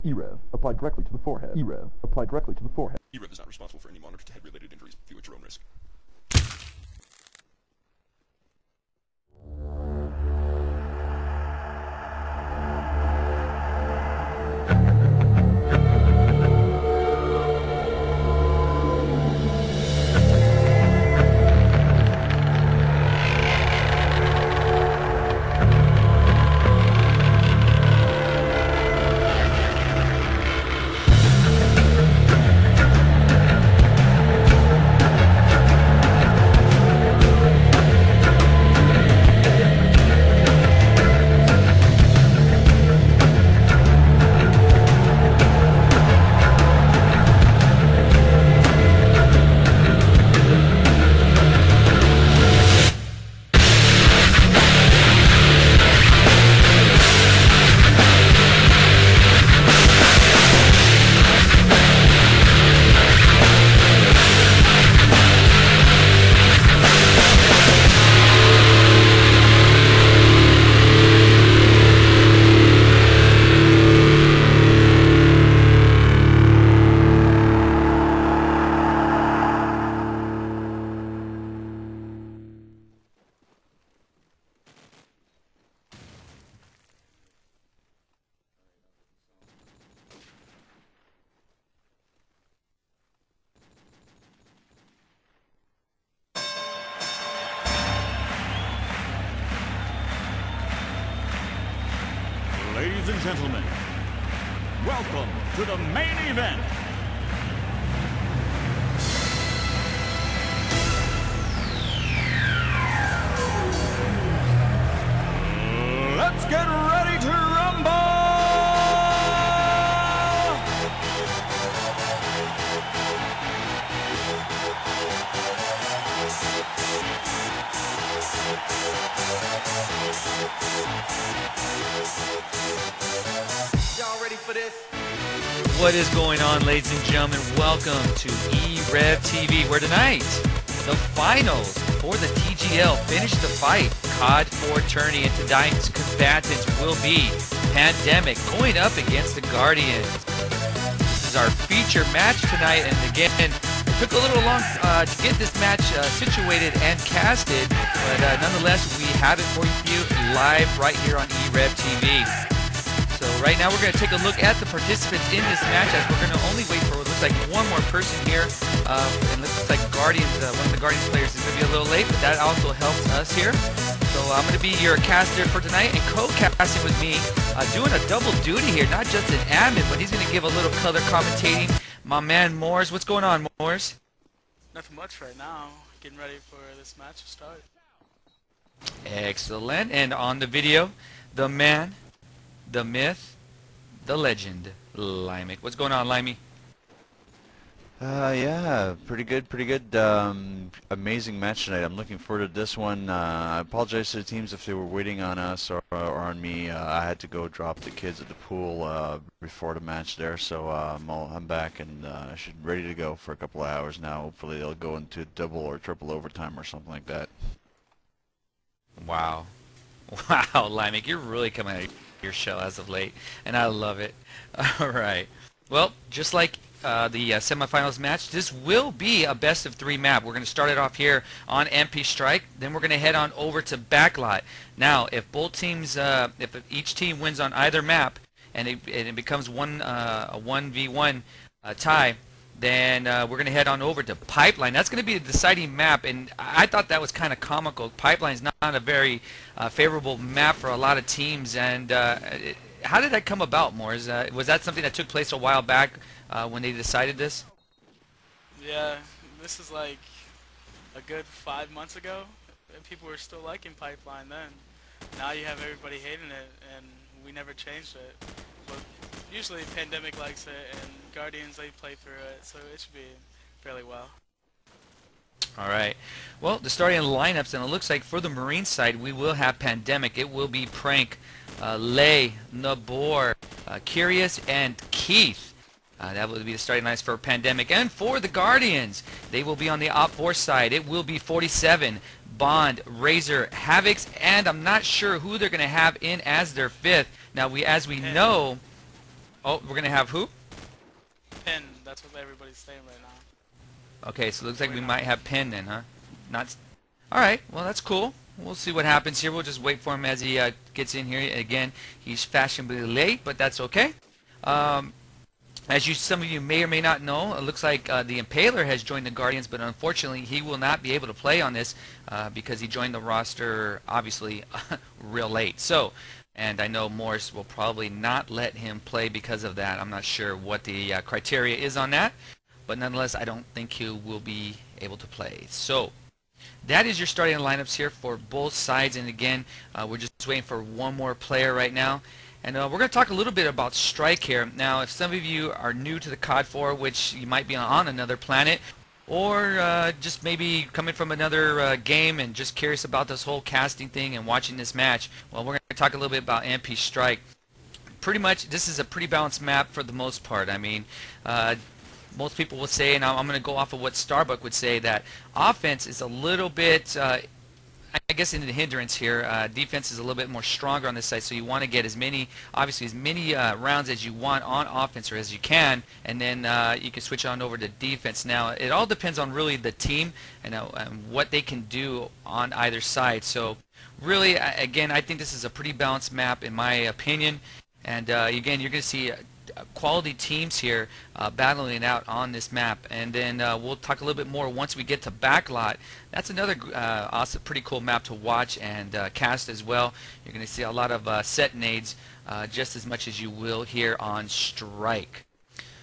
e-rev, applied directly to the forehead. e-rev, applied directly to the forehead. e-rev is not responsible for any monitor to head-related injuries. View at your own risk. Ladies and gentlemen, welcome to the main event. Let's get ready to rumble! Y'all ready for this? What is going on, ladies and gentlemen? Welcome to e-rev TV, where tonight the finals for the TGL finish the fight. COD4 tourney, and tonight's combatants will be Pandemic going up against the Guardians. This is our feature match tonight, and again, it took a little long to get this match situated and casted, but nonetheless, we have it for you live right here on e-rev TV. So right now we're going to take a look at the participants in this match, as we're going to only wait for what looks like one more person here. And it looks like Guardians, one of the Guardians players is going to be a little late, but that also helps us here. So I'm going to be your caster for tonight, and co-casting with me, doing a double duty here, not just an admin, but he's going to give a little color commentating. My man Moores, what's going on, Moores? Nothing much right now. Getting ready for this match to start. Excellent. And on the video, the man, the myth, the legend, Limey. What's going on, Limey? Yeah, pretty good. Amazing match tonight. I'm looking forward to this one. I apologize to the teams if they were waiting on us or on me. I had to go drop the kids at the pool before the match there, so I'm back and should be ready to go for a couple of hours now. Hopefully they'll go into double or triple overtime or something like that. Wow. Wow, Limey, you're really coming out of your shell as of late, and I love it. All right. Well, just like the semifinals match, this will be a best-of-3 map. We're going to start it off here on MP Strike. Then we're going to head on over to Backlot. Now, if both teams, if each team wins on either map, and it becomes a 1v1 tie, then we're going to head on over to Pipeline. That's going to be the deciding map, and I thought that was kind of comical. Pipeline's not a very favorable map for a lot of teams, and how did that come about, Moores? Was that something that took place a while back when they decided this? Yeah, this is like a good 5 months ago, and people were still liking Pipeline then. Now you have everybody hating it, and we never changed it. But usually Pandemic likes it, and Guardians, they play through it, so it should be fairly well. All right. Well, the starting lineups, and it looks like for the Marine side, we will have Pandemic. It will be Prank, Lay, Nabor, Curious, and Keith. That will be the starting lines for Pandemic. And for the Guardians, they will be on the Op4 side. It will be 47, Bond, Razor, Havocs, and I'm not sure who they're going to have in as their fifth. Now, as we know, Oh, we're going to have who? Pin. That's what everybody's saying right now. Okay, so it looks like we Wait, might have Penn then, huh? Not. All right, well, that's cool. We'll see what happens here. We'll just wait for him as he gets in here. Again, he's fashionably late, but that's okay. As some of you may or may not know, it looks like the Impaler has joined the Guardians, but unfortunately he will not be able to play on this because he joined the roster, obviously, real late. So, and I know Morris will probably not let him play because of that. I'm not sure what the criteria is on that, but nonetheless, I don't think he will be able to play. So, that is your starting lineups here for both sides, and again, we're just waiting for one more player right now. And we're going to talk a little bit about strike here. Now, if some of you are new to the COD4, which you might be on another planet, or just maybe coming from another game and just curious about this whole casting thing and watching this match, well, we're going to talk a little bit about MP Strike. Pretty much, this is a pretty balanced map for the most part. I mean, most people will say, and I'm going to go off of what Starbuck would say, that offense is a little bit, I guess, in the hindrance here. Defense is a little bit more stronger on this side, so you want to get as many, obviously, as many rounds as you want on offense or as you can, and then you can switch on over to defense. Now, it all depends on really the team and what they can do on either side. So, really, again, I think this is a pretty balanced map in my opinion. And again, you're going to see quality teams here battling it out on this map, and then we'll talk a little bit more once we get to Backlot. That's another awesome, pretty cool map to watch and cast as well. You're going to see a lot of set nades just as much as you will here on Strike.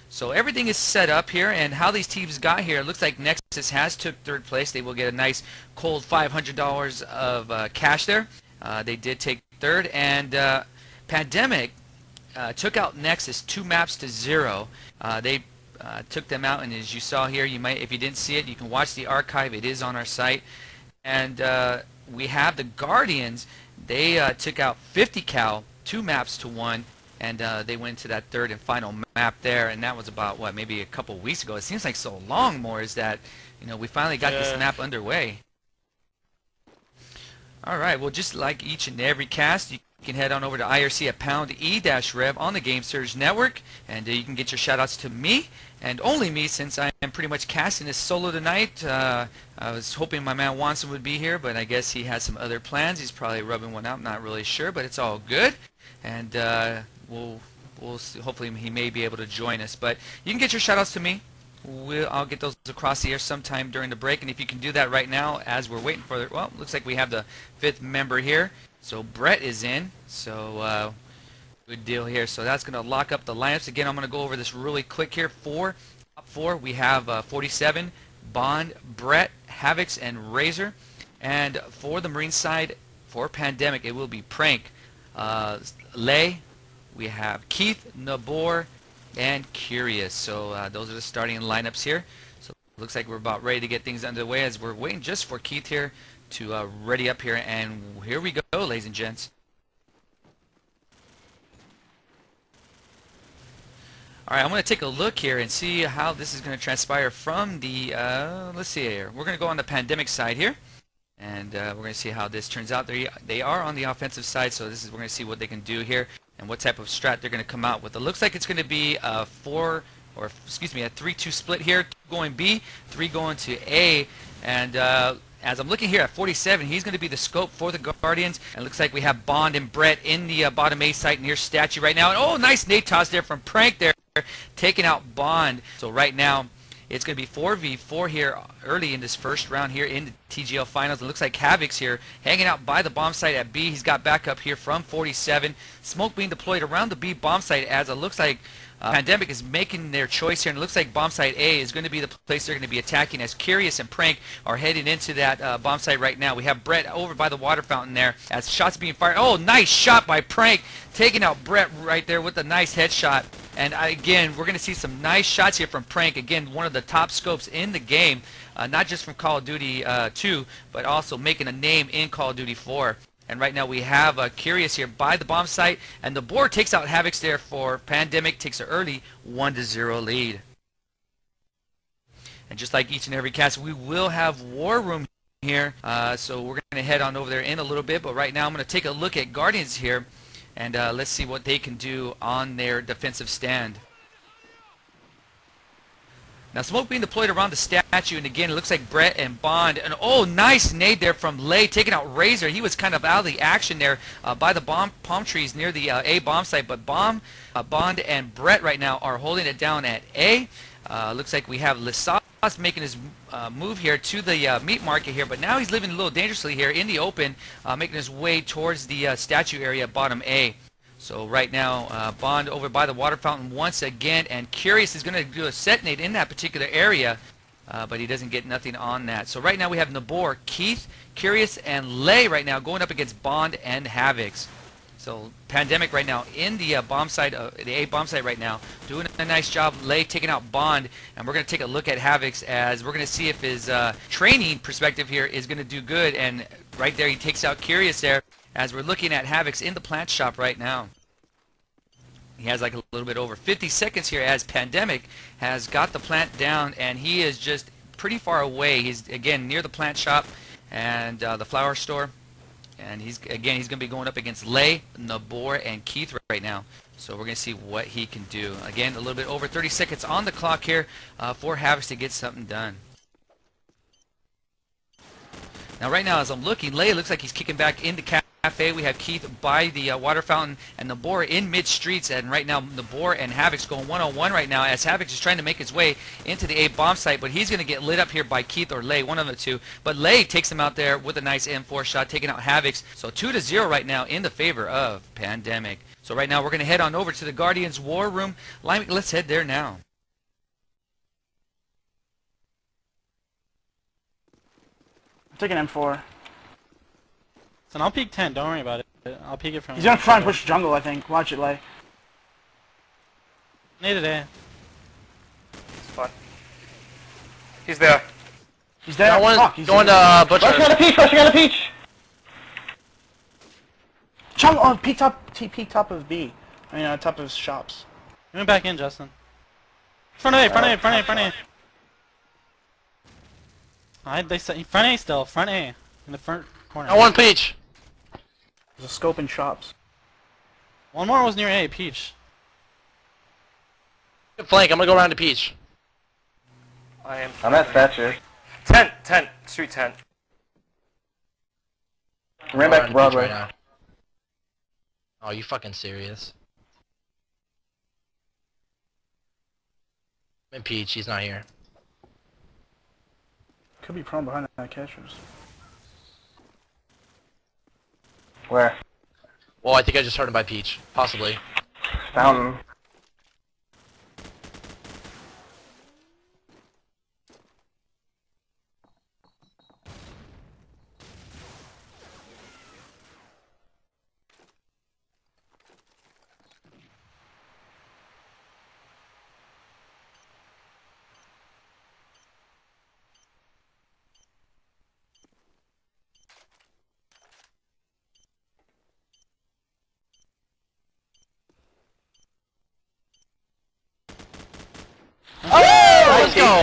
So everything is set up here, and how these teams got here, it looks like Nexus has took third place. They will get a nice cold $500 of cash there. They did take third, and Pandemic took out Nexus 2 maps to 0. They took them out, and as you saw here, you might, if you didn't see it, you can watch the archive. It is on our site. And we have the Guardians. They took out 50 cal 2 maps to 1, and they went to that third and final map there. And that was about what, maybe a couple weeks ago. It seems like so long more is that, you know, we finally got this map underway. All right. Well, just like each and every cast, you can head on over to IRC at #E-Rev on the Game Surge Network, and you can get your shoutouts to me, and only me, since I am pretty much casting this solo tonight. I was hoping my man Wanson would be here, but I guess he has some other plans. He's probably rubbing one out, I'm not really sure, but it's all good. And we'll see. Hopefully he may be able to join us. But you can get your shoutouts to me. I'll get those across the air sometime during the break, and if you can do that right now as we're waiting for it. Well, looks like we have the 5th member here. So Brett is in, so good deal here. So that's going to lock up the lineups. Again, I'm going to go over this really quick here. Top four, we have 47, Bond, Brett, Havocs, and Razor. And for the Marine side, for Pandemic, it will be Prank, Lay, we have Keith, Nabor, and Curious. So those are the starting lineups here. So it looks like we're about ready to get things underway as we're waiting just for Keith here to ready up here, and here we go, ladies and gents. Alright, I'm going to take a look here and see how this is going to transpire from the, let's see here. We're going to go on the Pandemic side here, and we're going to see how this turns out. They are on the offensive side, so we're going to see what they can do here and what type of strat they're going to come out with. It looks like it's going to be a 3-2 split here, 2 going B, 3 going to A, and as I'm looking here at 47, he's going to be the scope for the Guardians. And it looks like we have Bond and Brett in the bottom A site near Statue right now. And oh, nice nade toss there from Prank there, taking out Bond. So right now, it's going to be 4v4 here early in this first round here in the TGL Finals. It looks like Havoc's here hanging out by the bomb site at B. He's got backup here from 47. Smoke being deployed around the B bomb site as it looks like Pandemic is making their choice here, and it looks like bomb site A is going to be the place they're going to be attacking as Curious and Prank are heading into that bomb site right now. We have Brett over by the water fountain there as shots being fired. Oh, nice shot by Prank, taking out Brett right there with a nice headshot. And again, we're going to see some nice shots here from Prank. Again, one of the top scopes in the game, not just from Call of Duty 2, but also making a name in Call of Duty 4. And right now we have Curious here by the bomb site, and the board takes out Havocs there for Pandemic, takes an early 1-0 lead. And just like each and every cast, we will have War Room here, so we're going to head on over there in a little bit. But right now I'm going to take a look at Guardians here. and let's see what they can do on their defensive stand. Now smoke being deployed around the statue, and again it looks like Brett and Bond, and oh, nice nade there from Lay, taking out Razor. He was kind of out of the action there by the palm trees near the A bomb site, but Bond and Brett right now are holding it down at A. Looks like we have Lisas making his move here to the meat market here, but now he's living a little dangerously here in the open, making his way towards the statue area, bottom A. So right now, Bond over by the water fountain once again, and Curious is going to do a setonate in that particular area, but he doesn't get nothing on that. So right now we have Nabor, Keith, Curious, and Lay right now going up against Bond and Havocs. So Pandemic right now in the bomb site, the A bomb site right now, doing a nice job. Lay taking out Bond, and we're going to take a look at Havocs as we're going to see if his training perspective here is going to do good. And right there he takes out Curious there, as we're looking at Havocs in the plant shop right now. He has like a little bit over 50 seconds here as Pandemic has got the plant down, and he is just pretty far away. He's again near the plant shop and the flower store, and he's going to be going up against Lay, Nabor, and Keith right now. So we're going to see what he can do. Again, a little bit over 30 seconds on the clock here for Havocs to get something done. Now right now as I'm looking, Lay looks like he's kicking back into cafe. We have Keith by the water fountain and Nabor in mid streets, and right now Nabor and Havocs going one-on-one right now as Havocs is trying to make his way into the A bomb site, but he's going to get lit up here by Keith or Lay, one of the two. But Lay takes him out there with a nice M4 shot, taking out Havocs. So 2-0 right now in the favor of Pandemic. So right now we're going to head on over to the Guardians War Room. Let's head there now. Take an M4. So I'll peek 10, don't worry about it. I'll peek it from... He's gonna try and push jungle, I think. Watch it, Lay. Naded A. It's fine. He's there. He's there? That one He's going to Butcher. Rush got a peach! Rush got a peach! Jungle! Oh, peek top of B. I mean, top of shops. He went back in, Justin. Front A, front A, front A, front A. They said front A still, front A. In the front corner. I want Peach. There's a scope in shops. One more was near A, Peach. Good flank, I'm gonna go around to Peach. I'm at Thatcher. Tent, street tent. Ran back to Broadway. Right now. Oh, you fucking serious? I'm in Peach, he's not here. Could be prone behind that catchers. Where? Well, I think I just heard him by Peach. Possibly. Fountain. Let's go!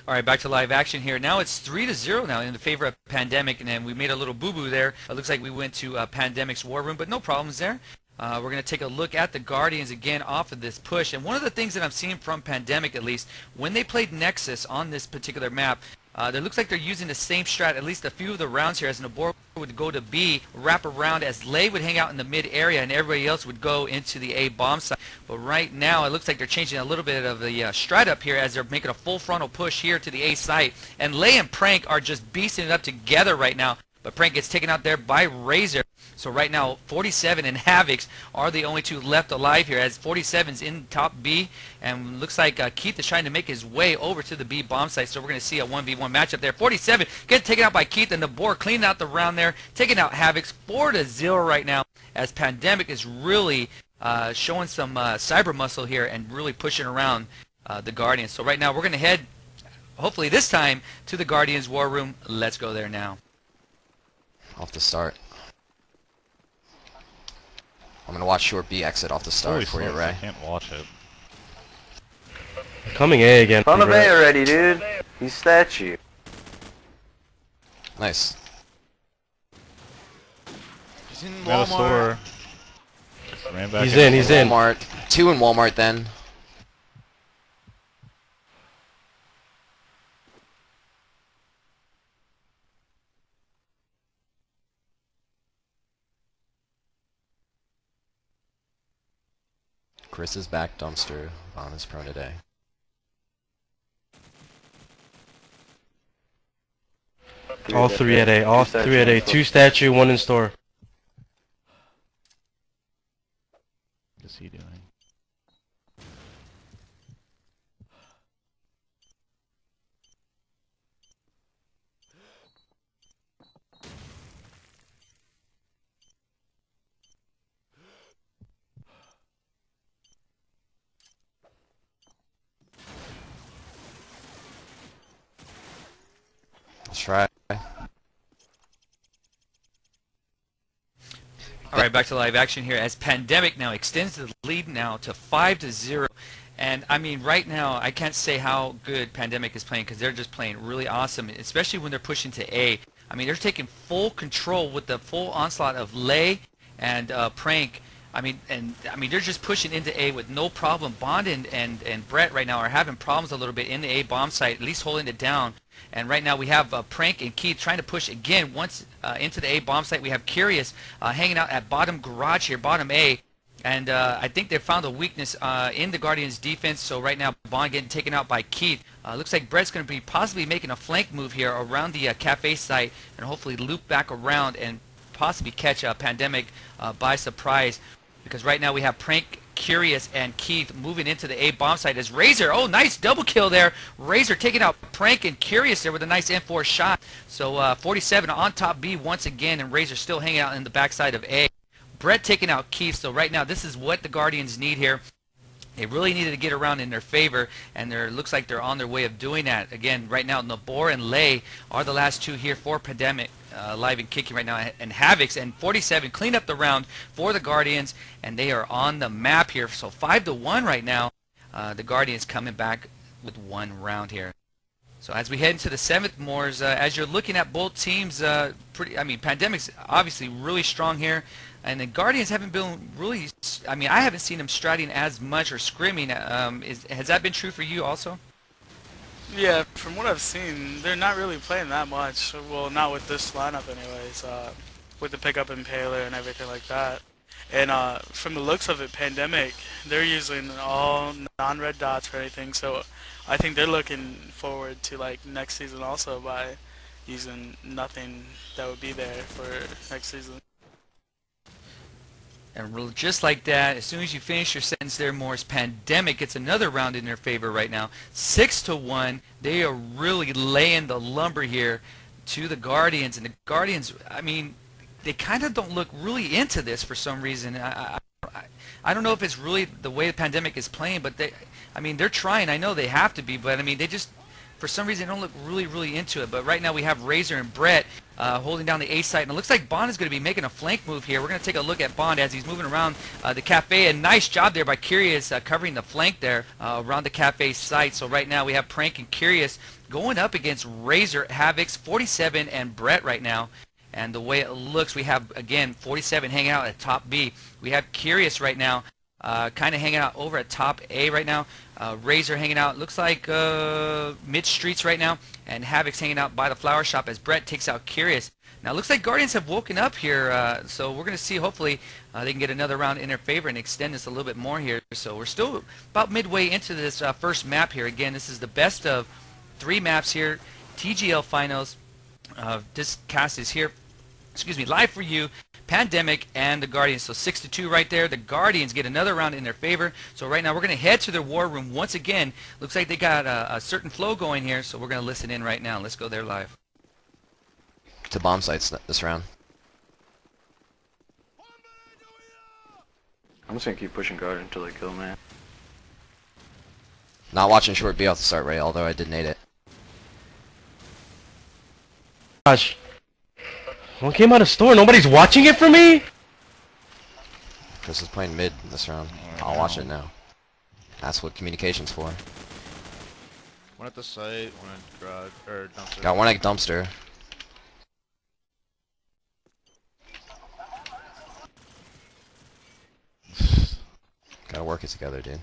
Alright, back to live action here. Now it's 3-0 now in the favor of Pandemic, and then we made a little boo-boo there. It looks like we went to Pandemic's War Room, but no problems there. We're going to take a look at the Guardians again off of this push, and one of the things that I'm seeing from Pandemic, at least, when they played Nexus on this particular map, it looks like they're using the same strat, at least a few of the rounds here, as Nabor would go to B, wrap around as Lay would hang out in the mid area, and everybody else would go into the A bomb site. But right now, it looks like they're changing a little bit of the strat up here as they're making a full frontal push here to the A site. And Lay and Prank are just beasting it up together right now. But Prank gets taken out there by Razor. So right now, 47 and Havocs are the only two left alive here, as 47's in top B, and looks like Keith is trying to make his way over to the B bomb site, so we're going to see a 1v1 matchup there. 47 gets taken out by Keith, and the board cleaning out the round there, taking out Havocs 4-0 right now, as Pandemic is really showing some cyber muscle here and really pushing around the Guardians. So right now, we're going to head, hopefully this time, to the Guardians War Room. Let's go there now. Off the start. I'm gonna watch short B exit off the start for you, Ray. I can't watch it. Coming A again. Front of A already, dude. He's statue. Nice. He's in Metal store. Walmart. Ran back He's in. Walmart. 2 in Walmart then. Chris is back dumpster. Vaughn is prone today. All 3 at A. All 3 at A. 2 statue, 1 in store. What's he doing? Let's try. All right, back to live action here as Pandemic now extends the lead now to 5-0. And I mean, right now, I can't say how good Pandemic is playing because they're just playing really awesome, especially when they're pushing to A. I mean, they're taking full control with the full onslaught of Lay and Prank. I mean, they're just pushing into A with no problem. Bond and Brett right now are having problems a little bit in the A bomb site, at least holding it down. And right now we have Prank and Keith trying to push again once into the A bomb site. We have Curious hanging out at bottom garage here, bottom A. And I think they found a weakness in the Guardians' defense. So right now Bond getting taken out by Keith. Looks like Brett's going to be possibly making a flank move here around the cafe site and hopefully loop back around and possibly catch a Pandemic by surprise. Because right now we have Prank, Curious, and Keith moving into the A bomb site as Razor. Oh, nice double kill there. Razor taking out Prank and Curious there with a nice M4 shot. So 47 on top B once again, and Razor still hanging out in the backside of A. Brett taking out Keith. So right now this is what the Guardians need here. They really needed to get around in their favor, and it looks like they're on their way of doing that. Again, right now, Nabor and Lay are the last 2 here for Pandemic, live and kicking right now, and Havocs, and 47 clean up the round for the Guardians, and they are on the map here. So 5-1 right now. The Guardians coming back with 1 round here. So as we head into the 7th, Moors, as you're looking at both teams, Pandemic's obviously really strong here. And the Guardians haven't been really, I haven't seen them striding as much or scrimming. Has that been true for you also? Yeah, from what I've seen, they're not really playing that much. Well, not with this lineup anyways, with the pickup impaler and everything like that. And from the looks of it, Pandemic, they're using all non-red dots for anything. So I think they're looking forward to like next season also by using nothing that would be there for next season. And just like that, as soon as you finish your sentence there, Morris, Pandemic gets another round in their favor right now. 6-1. They are really laying the lumber here to the Guardians. And the Guardians, they kind of don't look really into this for some reason. I don't know if it's really the way the Pandemic is playing, but they're trying. I know they have to be, but they just, for some reason, don't look really into it. But right now we have Razor and Brett holding down the A site, and it looks like Bond is going to be making a flank move here. We're going to take a look at Bond as he's moving around the cafe. A nice job there by Curious covering the flank there around the cafe site. So right now we have Prank and Curious going up against Razor, Havocs, 47, and Brett right now. And the way it looks, we have, again, 47 hanging out at top B. We have Curious right now kind of hanging out over at top A right now. Razor hanging out, looks like mid streets right now, and Havoc's hanging out by the flower shop as Brett takes out Curious. Now it looks like Guardians have woken up here, so we're going to see, hopefully they can get another round in their favor and extend this a little bit more here. So we're still about midway into this first map here. Again, this is the best of 3 maps here, TGL Finals. This cast is here, live for you, Pandemic and the Guardians. So 6-2 right there. The Guardians get another round in their favor. So right now we're going to head to their war room once again. Looks like they got a certain flow going here, so we're going to listen in right now. Let's go there live. To bomb sites this round. I'm just going to keep pushing guard until they kill me. Not watching short B off the start, Ray, although I did nade it. Gosh. One came out of store. Nobody's watching it for me? Chris is playing mid this round. I'll watch it now. That's what communication's for. One at the site, one at garage, or dumpster. Got one at dumpster. Gotta work it together, dude.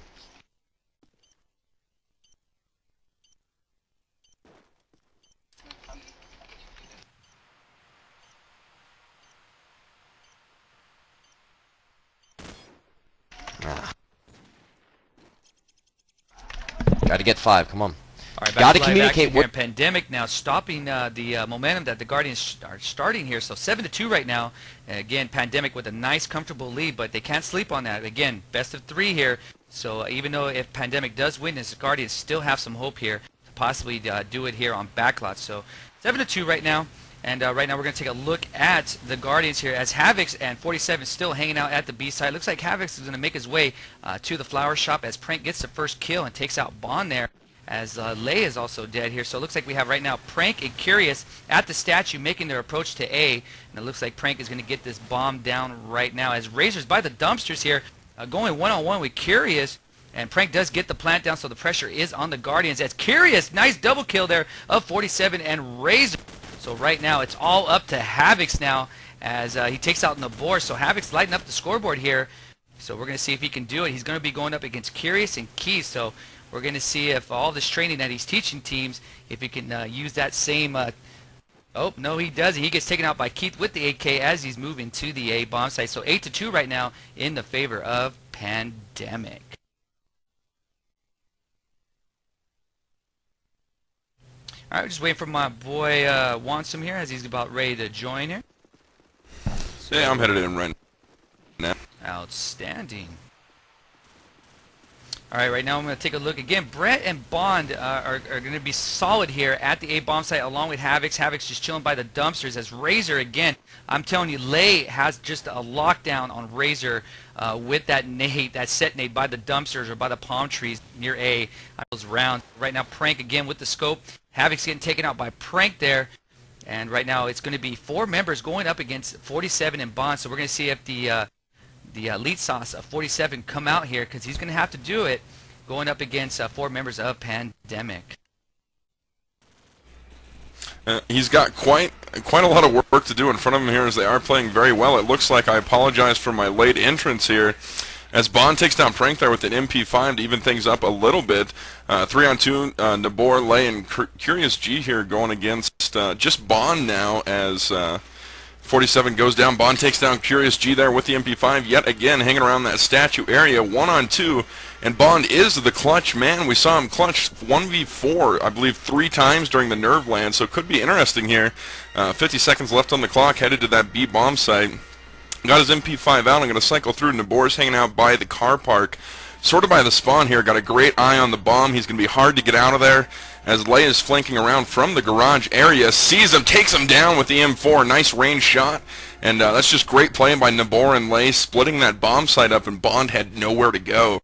Gotta get 5, come on. All right, Gotta communicate with Pandemic now stopping the momentum that the Guardians are starting here. So 7-2 right now. Again, Pandemic with a nice, comfortable lead, but they can't sleep on that. Again, best of 3 here. So even though if Pandemic does win, the Guardians still have some hope here to possibly do it here on backlot. So 7-2 right now. And right now we're going to take a look at the Guardians here as Havix and 47 still hanging out at the B side. Looks like Havix is going to make his way to the flower shop as Prank gets the first kill and takes out Bond there. As Lay is also dead here. So it looks like we have right now Prank and Curious at the statue making their approach to A. And it looks like Prank is going to get this bomb down right now as Razor's by the dumpsters here going one-on-one with Curious. And Prank does get the plant down, so the pressure is on the Guardians. As Curious, nice double kill there of 47 and Razor. So right now it's all up to Havix now as he takes out Nabor. So Havix lighting up the scoreboard here. So we're going to see if he can do it. He's going to be going up against Curious and Keys. So we're going to see if all this training that he's teaching teams, if he can use that same... oh, no, he doesn't. He gets taken out by Keith with the AK as he's moving to the A bomb site. So 8-2 right now in the favor of Pandemic. All right, just waiting for my boy Wansome here as he's about ready to join here. Yeah, I'm headed in right now. Outstanding. All right, right now I'm going to take a look again. Brett and Bond are going to be solid here at the A bomb site along with Havix. Havix just chilling by the dumpsters as Razor again. I'm telling you, Lay has just a lockdown on Razor with that nade, that set nade by the dumpsters or by the palm trees near A. Those rounds. Right now, Prank again with the scope. Havix getting taken out by Prank there. And right now it's going to be 4 members going up against 47 and Bond. So we're going to see if the elite sauce of 47 come out here because he's going to have to do it going up against 4 members of Pandemic. He's got quite a lot of work to do in front of him here as they are playing very well. It looks like I apologize for my late entrance here as Bond takes down Prank there with an MP5 to even things up a little bit. 3-on-2, Nabor, Lay, and Curious G here going against just Bond now as 47 goes down. Bond takes down Curious G there with the MP5 yet again hanging around that statue area. 1-on-2 and Bond is the clutch man. We saw him clutch 1v4 I believe 3 times during the nerve land, so it could be interesting here. 50 seconds left on the clock, headed to that B bomb site. Got his MP5 out. I'm going to cycle through. Nabor's hanging out by the car park, sort of by the spawn here. Got a great eye on the bomb. He's going to be hard to get out of there as Lay is flanking around from the garage area. Sees him, takes him down with the M4. Nice range shot. And that's just great playing by Nabor and Lay, splitting that bomb site up, and Bond had nowhere to go.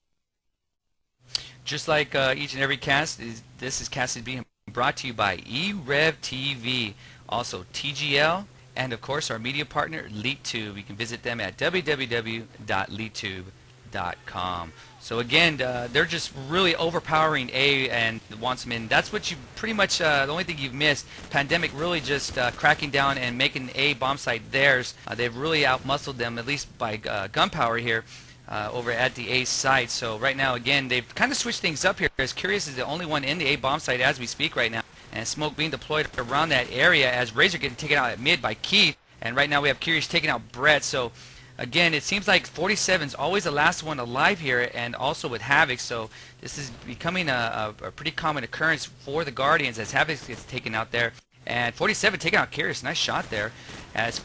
Just like each and every cast, this is casted being brought to you by e-rev TV, also TGL, and of course our media partner LeetTube. You can visit them at www.leettube.com. So again, they're just really overpowering A and wants them in. That's what you pretty much, the only thing you've missed. Pandemic really just cracking down and making A bomb site theirs. They've really outmuscled them, at least by gunpowder here. Over at the A site. So right now, again, they've kind of switched things up here as Curious is the only one in the A bomb site as we speak right now. And smoke being deployed around that area as Razor getting taken out at mid by Keith. And right now we have Curious taking out Brett. So again, it seems like 47's always the last one alive here, and also with Havix. So this is becoming a pretty common occurrence for the Guardians as Havix gets taken out there. And 47 taking out Curious. Nice shot there. As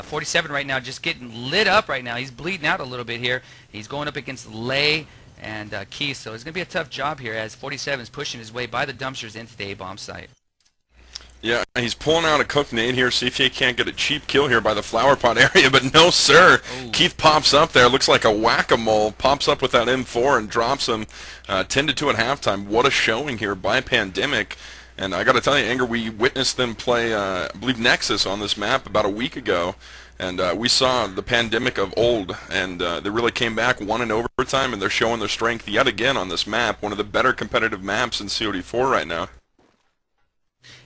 47 right now just getting lit up right now. He's bleeding out a little bit here. He's going up against Lay and Keith. So it's going to be a tough job here as 47 is pushing his way by the dumpsters into the A-bomb site. Yeah, he's pulling out a cooked nade here, see if he can't get a cheap kill here by the flower pot area, but no, sir. Ooh. Keith pops up there, looks like a whack-a-mole, pops up with that M4 and drops him 10-2 at halftime. What a showing here by Pandemic. And I got to tell you, Anger, we witnessed them play, I believe, Nexus on this map about a week ago. And we saw the Pandemic of old, and they really came back, won in overtime, and they're showing their strength yet again on this map, one of the better competitive maps in COD4 right now.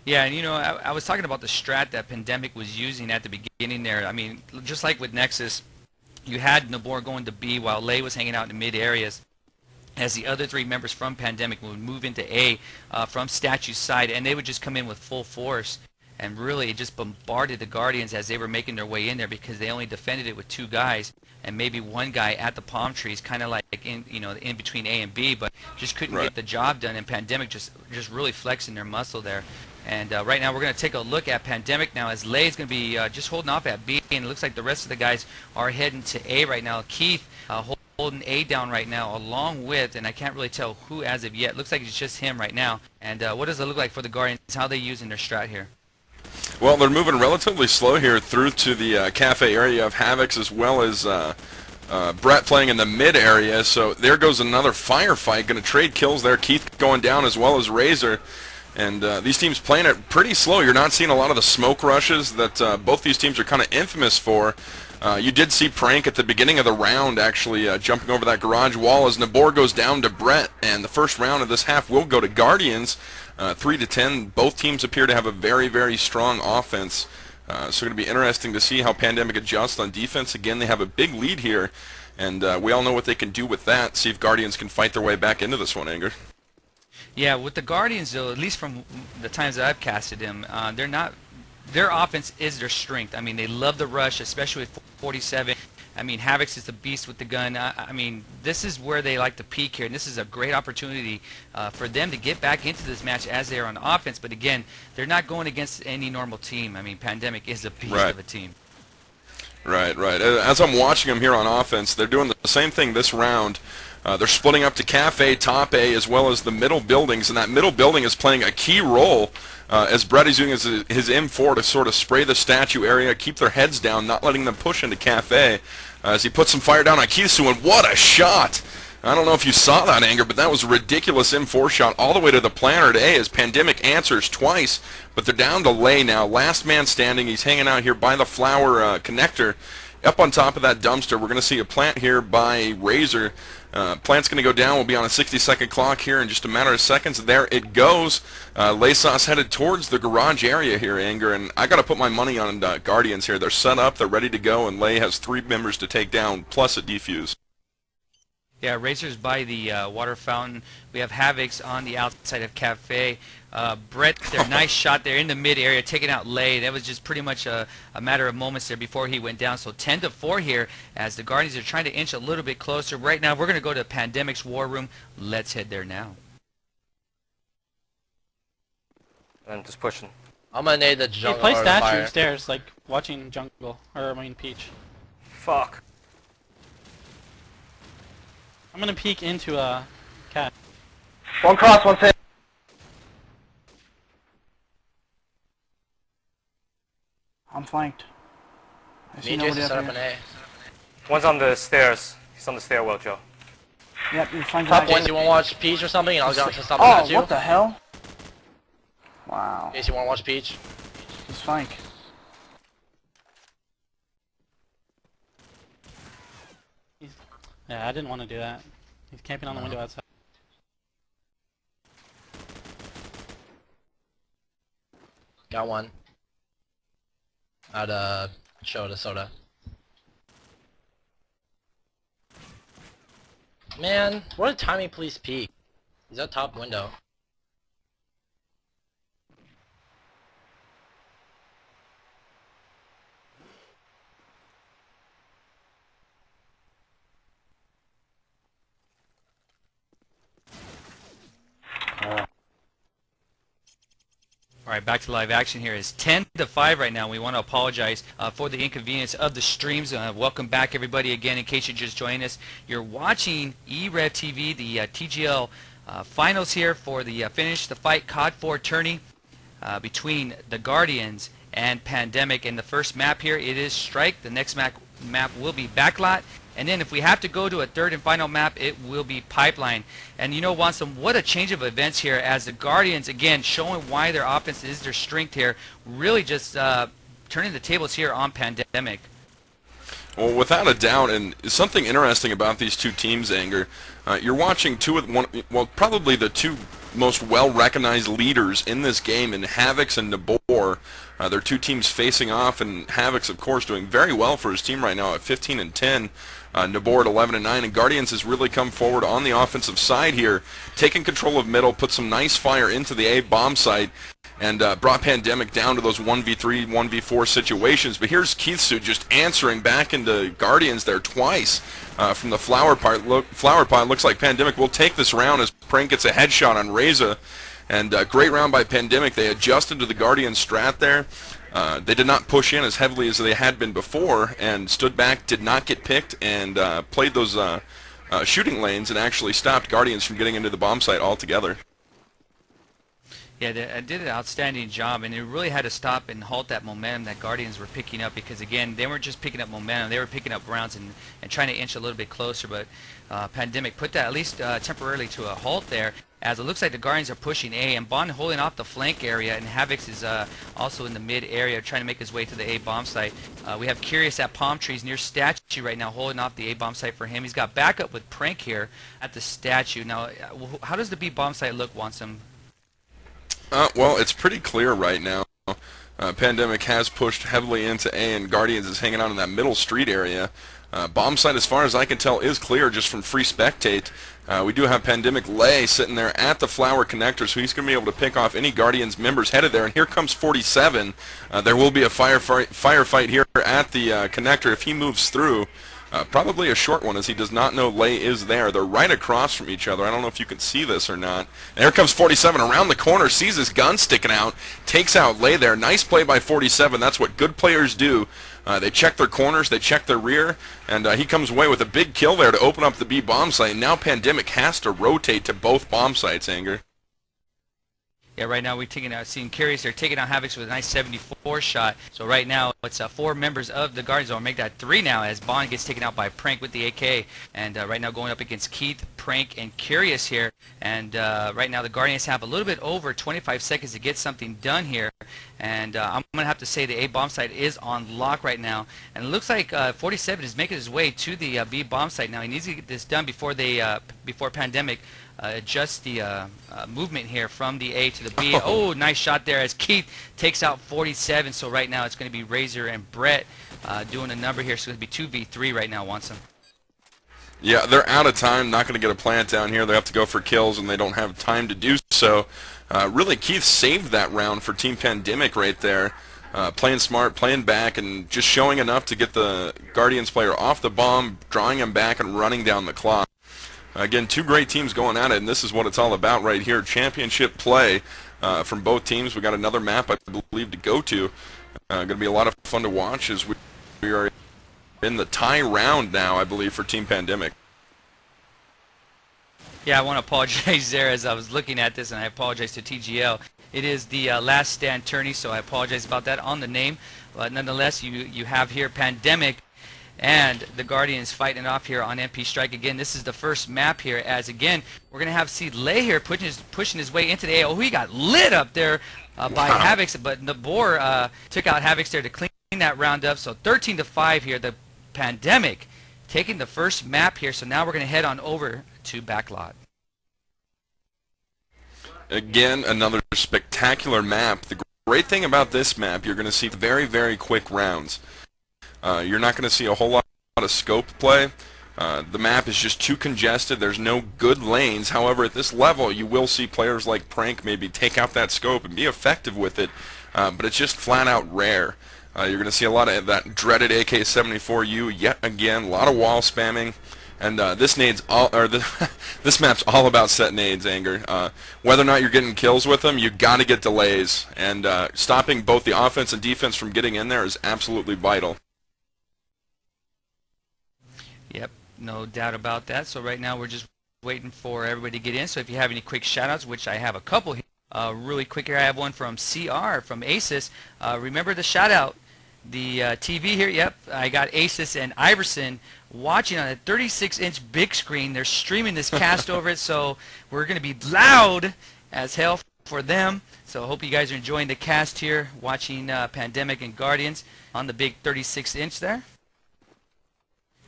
Yeah, and you know, I was talking about the strat that Pandemic was using at the beginning there. I mean, just like with Nexus, you had Nabor going to B while Lay was hanging out in the mid areas, as the other 3 members from Pandemic would move into A from Statue's side, and they would just come in with full force. And really, it just bombarded the Guardians as they were making their way in there, because they only defended it with 2 guys and maybe 1 guy at the palm trees, kind of like in between A and B, but just couldn't get the job done. And Pandemic just really flexing their muscle there. And right now we're going to take a look at Pandemic now, as Lay is going to be just holding off at B, and it looks like the rest of the guys are heading to A right now. Keith holding A down right now, along with, and I can't really tell who as of yet. Looks like it's just him right now. And what does it look like for the Guardians? How are they using their strat here? Well, they're moving relatively slow here through to the cafe area of Havocs, as well as Brett playing in the mid area. So there goes another firefight. Going to trade kills there. Keith going down, as well as Razor. And these teams playing it pretty slow. You're not seeing a lot of the smoke rushes that both these teams are kind of infamous for. You did see Prank at the beginning of the round actually jumping over that garage wall as Nabor goes down to Brett, and the first round of this half will go to Guardians. 3-10. Both teams appear to have a very, very strong offense. So it's going to be interesting to see how Pandemic adjusts on defense. Again, they have a big lead here, and we all know what they can do with that. See if Guardians can fight their way back into this one, Anger. Yeah, with the Guardians, though, at least from the times that I've casted them, their offense is their strength. I mean, they love the rush, especially with 47. I mean, Havocs is the beast with the gun. I mean, this is where they like to peak here, and this is a great opportunity for them to get back into this match as they are on offense. But again, they're not going against any normal team. I mean, Pandemic is a beast of a team. Right. As I'm watching them here on offense, they're doing the same thing this round. They're splitting up to Cafe, Top A, as well as the middle buildings, and that middle building is playing a key role as Brett is doing his M4 to sort of spray the statue area, keep their heads down, not letting them push into Cafe, as he puts some fire down on Kisu, and what a shot! I don't know if you saw that, Anger, but that was a ridiculous M4 shot all the way to the planter to A as Pandemic answers twice, but they're down to Lay now. Last man standing. He's hanging out here by the flower connector. Up on top of that dumpster, we're going to see a plant here by Razor. Plant's going to go down. We'll be on a 60-second clock here in just a matter of seconds. There it goes. Laysos headed towards the garage area here, Anger, and I got to put my money on Guardians here. They're set up, they're ready to go, and Lay has 3 members to take down, plus a defuse. Yeah, Razor's by the water fountain. We have Havocs on the outside of Cafe. Brett, their nice shot there in the mid area, taking out Lay. That was just pretty much a matter of moments there before he went down. So 10-4 here as the Guardians are trying to inch a little bit closer. Right now, we're going to go to Pandemic's War Room. Let's head there now. I'm just pushing. I'm gonna need the jungle. Hey, play statue upstairs, like watching jungle, or I mean Peach. Fuck. I'm gonna peek into a cat. One cross, one hit. I'm flanked. I see Me and nobody Jason set up up an here. A. One's on the stairs. He's on the stairwell, Joe. Yep, you're flanked. Top one, you wanna watch Peach or something? And I'll go to something Oh, at you. what the hell? Wow. Jason, you wanna watch Peach? He's flank. Yeah, I didn't want to do that. He's camping on the window outside. Got one. At Soda Soda. Man, what a timing police peek. He's at top window. All right, back to live action here. It's 10-5 right now. We want to apologize for the inconvenience of the streams. Welcome back, everybody, again. In case you just joined us, you're watching e-rev TV, the TGL finals here for the Finish the Fight COD4 tourney between the Guardians and Pandemic. And the first map here, it is Strike. The next map will be Backlot. And then if we have to go to a third and final map, it will be Pipeline. And you know, Wansome, what a change of events here as the Guardians, again, showing why their offense is their strength here, really just turning the tables here on Pandemic. Well, without a doubt, and something interesting about these two teams, Anger, you're watching probably the two most well-recognized leaders in this game in Havix and Nabor. They're two teams facing off, and Havix, of course, doing very well for his team right now at 15-10. Nabor at 11-9, and Guardians has really come forward on the offensive side here, taking control of middle, put some nice fire into the A bomb site, and brought Pandemic down to those 1v3, 1v4 situations. But here's Keithsu just answering back into Guardians there twice from the flower pot. Looks like Pandemic will take this round as Prank gets a headshot on Reza. And great round by Pandemic. They adjusted to the Guardian strat there. They did not push in as heavily as they had been before, and stood back, did not get picked, and played those shooting lanes and actually stopped Guardians from getting into the bomb site altogether. Yeah, they did an outstanding job, and they really had to stop and halt that momentum that Guardians were picking up, because, again, they weren't just picking up momentum, they were picking up rounds and trying to inch a little bit closer, but Pandemic put that at least temporarily to a halt there, as it looks like the Guardians are pushing A, and Bond holding off the flank area, and Havix is also in the mid area trying to make his way to the A bomb site. We have Curious at Palm Trees near Statue right now, holding off the A bomb site for him. He's got backup with Prank here at the Statue. Now, how does the B bomb site look, Wansum? Well, it's pretty clear right now. Pandemic has pushed heavily into A, and Guardians is hanging out in that middle street area. Bomb site, as far as I can tell, is clear just from free spectate. We do have Pandemic Lay sitting there at the flower connector, so he's going to be able to pick off any Guardians members headed there. And here comes 47. There will be a firefight here at the connector if he moves through. Probably a short one, as he does not know Lay is there. They're right across from each other. I don't know if you can see this or not. And here comes 47 around the corner, sees his gun sticking out, takes out Lay there. Nice play by 47. That's what good players do. They check their corners, they check their rear, and he comes away with a big kill there to open up the B bomb site. And now Pandemic has to rotate to both bomb sites, Anger. Yeah, right now we're seeing Curious. They're taking out Havix with a nice 74 shot. So right now it's 4 members of the Guardians. I'll make that 3 now as Bond gets taken out by Prank with the AK. And right now going up against Keith, Prank, and Curious here. And right now the Guardians have a little bit over 25 seconds to get something done here. And I'm going to have to say the A bomb site is on lock right now. And it looks like 47 is making his way to the B bomb site now. He needs to get this done before before Pandemic adjust the movement here from the A to the B. Oh, nice shot there as Keith takes out 47. So right now it's going to be Razor and Brett doing a number here. So it's going to be 2v3 right now, Watson. Yeah, they're out of time. Not going to get a plant down here. They have to go for kills, and they don't have time to do so. Really, Keith saved that round for Team Pandemic right there. Playing smart, playing back, and just showing enough to get the Guardians player off the bomb, drawing him back, and running down the clock. Again, 2 great teams going at it, and this is what it's all about right here. Championship play from both teams. We got another map, I believe, to go to. Going to be a lot of fun to watch as we are in the tie round now, I believe, for Team Pandemic. Yeah, I want to apologize there as I was looking at this, and I apologize to TGL. It is the last stand tourney, so I apologize about that on the name. But nonetheless, you have here Pandemic and the Guardians fighting it off here on MP Strike. Again, this is the first map here, as again we're going to have Lay here pushing his way into the A. Oh, he got lit up there by Havix, but Nabor took out Havix there to clean that round up. So 13-5 here. The Pandemic taking the first map here. So now we're going to head on over to Backlot. Again, another spectacular map. The great thing about this map, you're going to see very, very quick rounds. You're not going to see a whole lot of scope play. The map is just too congested. There's no good lanes. However, at this level, you will see players like Prank maybe take out that scope and be effective with it, but it's just flat out rare. You're going to see a lot of that dreaded AK-74U yet again, a lot of wall spamming. And this map's all about set nades, Anger. Whether or not you're getting kills with them, you got to get delays. And stopping both the offense and defense from getting in there is absolutely vital. Yep, no doubt about that. So right now we're just waiting for everybody to get in. So if you have any quick shout-outs, which I have a couple here. Really quick here, I have one from CR, from ASUS. Remember the shout-out. The TV here, yep, I got Asus and Iverson watching on a 36-inch big screen. They're streaming this cast over it, so we're going to be loud as hell for them. So I hope you guys are enjoying the cast here, watching Pandemic and Guardians on the big 36-inch there.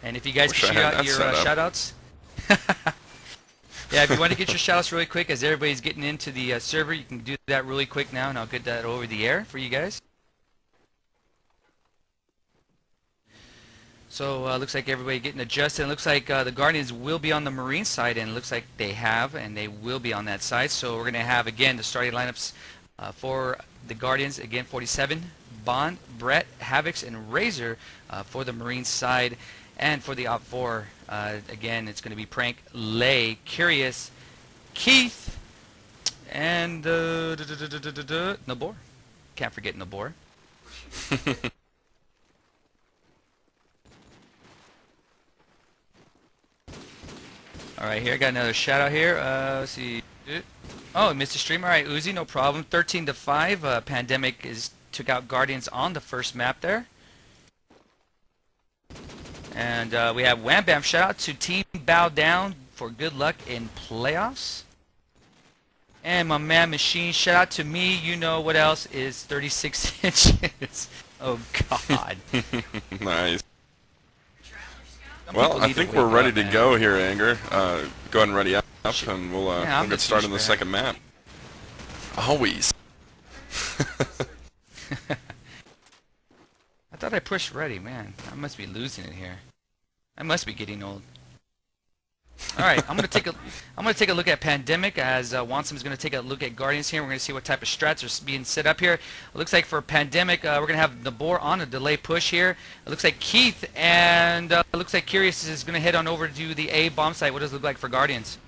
And if you guys can shoot out your shout-outs. Yeah, if you want to get your shoutouts really quick as everybody's getting into the server, you can do that really quick now, and I'll get that over the air for you guys. So looks like everybody getting adjusted. It looks like the Guardians will be on the Marine side, and it looks like they have, and they will be on that side. So we're going to have, again, the starting lineups for the Guardians. Again, 47, Bond, Brett, Havocs, and Razor for the Marine side. And for the Op 4, again, it's going to be Prank, Lay, Curious, Keith, and Nabor. Can't forget Nabor. All right, here I got another shout out here. Let's see. Oh, Mr. Stream. All right, Uzi, no problem. 13-5. Pandemic took out Guardians on the first map there. And we have Wham Bam. Shout out to Team Bow Down for good luck in playoffs. And my man Machine. Shout out to me. You know what else is 36 inches. Oh God. Nice. Well, I think we're ready to go here, Anger. Go ahead and ready up, and we'll get started on the second map. Always. I thought I pushed ready, man. I must be losing it here. I must be getting old. All right, I'm gonna take a look at Pandemic as Wansom's gonna take a look at Guardians here. We're gonna see what type of strats are being set up here. It looks like for Pandemic, we're gonna have Nabor on a delay push here. It looks like Keith and it looks like Curious is gonna head on over to the A bomb site. What does it look like for Guardians?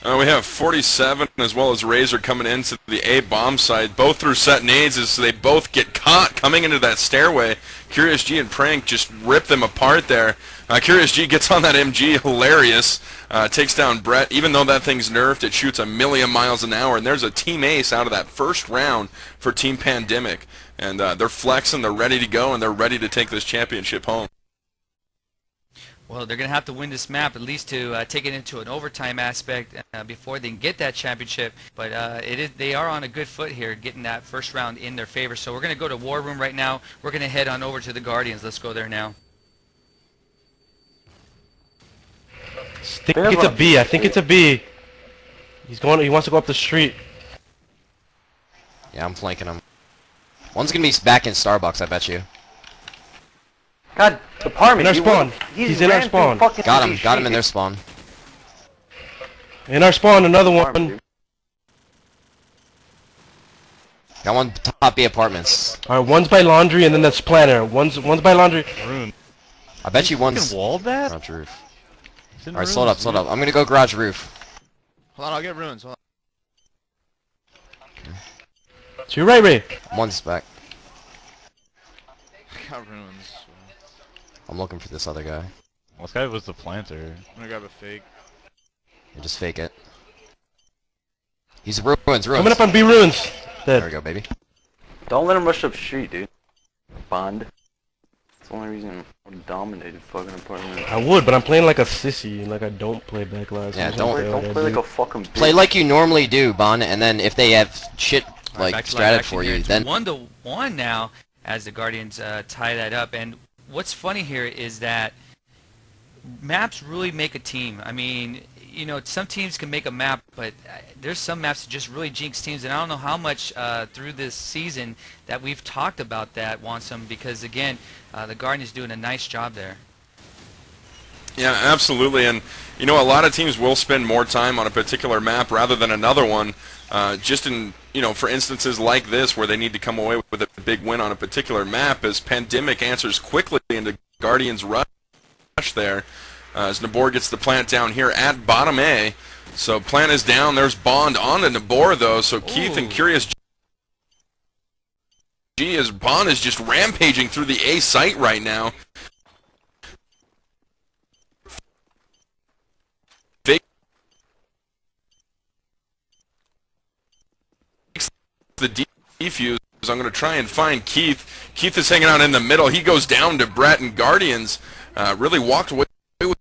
We have 47 as well as Razor coming into the A bomb site. Both through set nades as they both get caught coming into that stairway. Curious G and Prank just rip them apart there. Curious G gets on that MG, hilarious. Takes down Brett. Even though that thing's nerfed, it shoots 1,000,000 miles an hour. And there's a team ace out of that first round for Team Pandemic. And they're flexing, they're ready to go, and they're ready to take this championship home. Well, they're going to have to win this map at least to take it into an overtime aspect before they can get that championship. But they are on a good foot here, getting that first round in their favor. So we're going to go to War Room right now. We're going to head on over to the Guardians. Let's go there now. I think it's a B. I think it's a B. He wants to go up the street. Yeah, I'm flanking him. One's gonna be back in Starbucks, I bet you. God, apartment. In our spawn. He's in our spawn. Got him in their spawn. In our spawn, another one. Got one top B apartments. Alright, one's by laundry and then that's planner. One's by laundry. I bet you one's walled that? garage roof. Alright, slow up. I'm gonna go garage roof. Hold on, I'll get ruins. Hold on. To your right, Ray. One's back. I got ruins. I'm looking for this other guy. Well, this guy was the planter. I'm gonna grab a fake. You just fake it. He's ruins. Coming up on B ruins. Dead. There we go, baby. Don't let him rush up street, dude. Bond. That's the only reason I dominated fucking apartment. I would, but I'm playing like a sissy. Like I don't play backlash. Yeah, don't play like a fucking bitch. Play like you normally do, Bond, and then if they have shit like stratted for you, then 1-1 now as the Guardians tie that up. And what's funny here is that maps really make a team. I mean, you know, some teams can make a map, but there's some maps that just really jinx teams, and I don't know how much through this season that we've talked about that, Wansome, because again, the Guardians doing a nice job there. Yeah, absolutely, and you know, a lot of teams will spend more time on a particular map rather than another one, just in, you know, for instances like this where they need to come away with a big win on a particular map, as Pandemic answers quickly into Guardians' rush there. As Nabor gets the plant down here at bottom A. So plant is down. There's Bond on to Nabor, though. So Keith and Curious G as Bond is just rampaging through the A site right now. The defuse. I'm going to try and find Keith. Keith is hanging out in the middle. He goes down to Brett, and Guardians really walked away with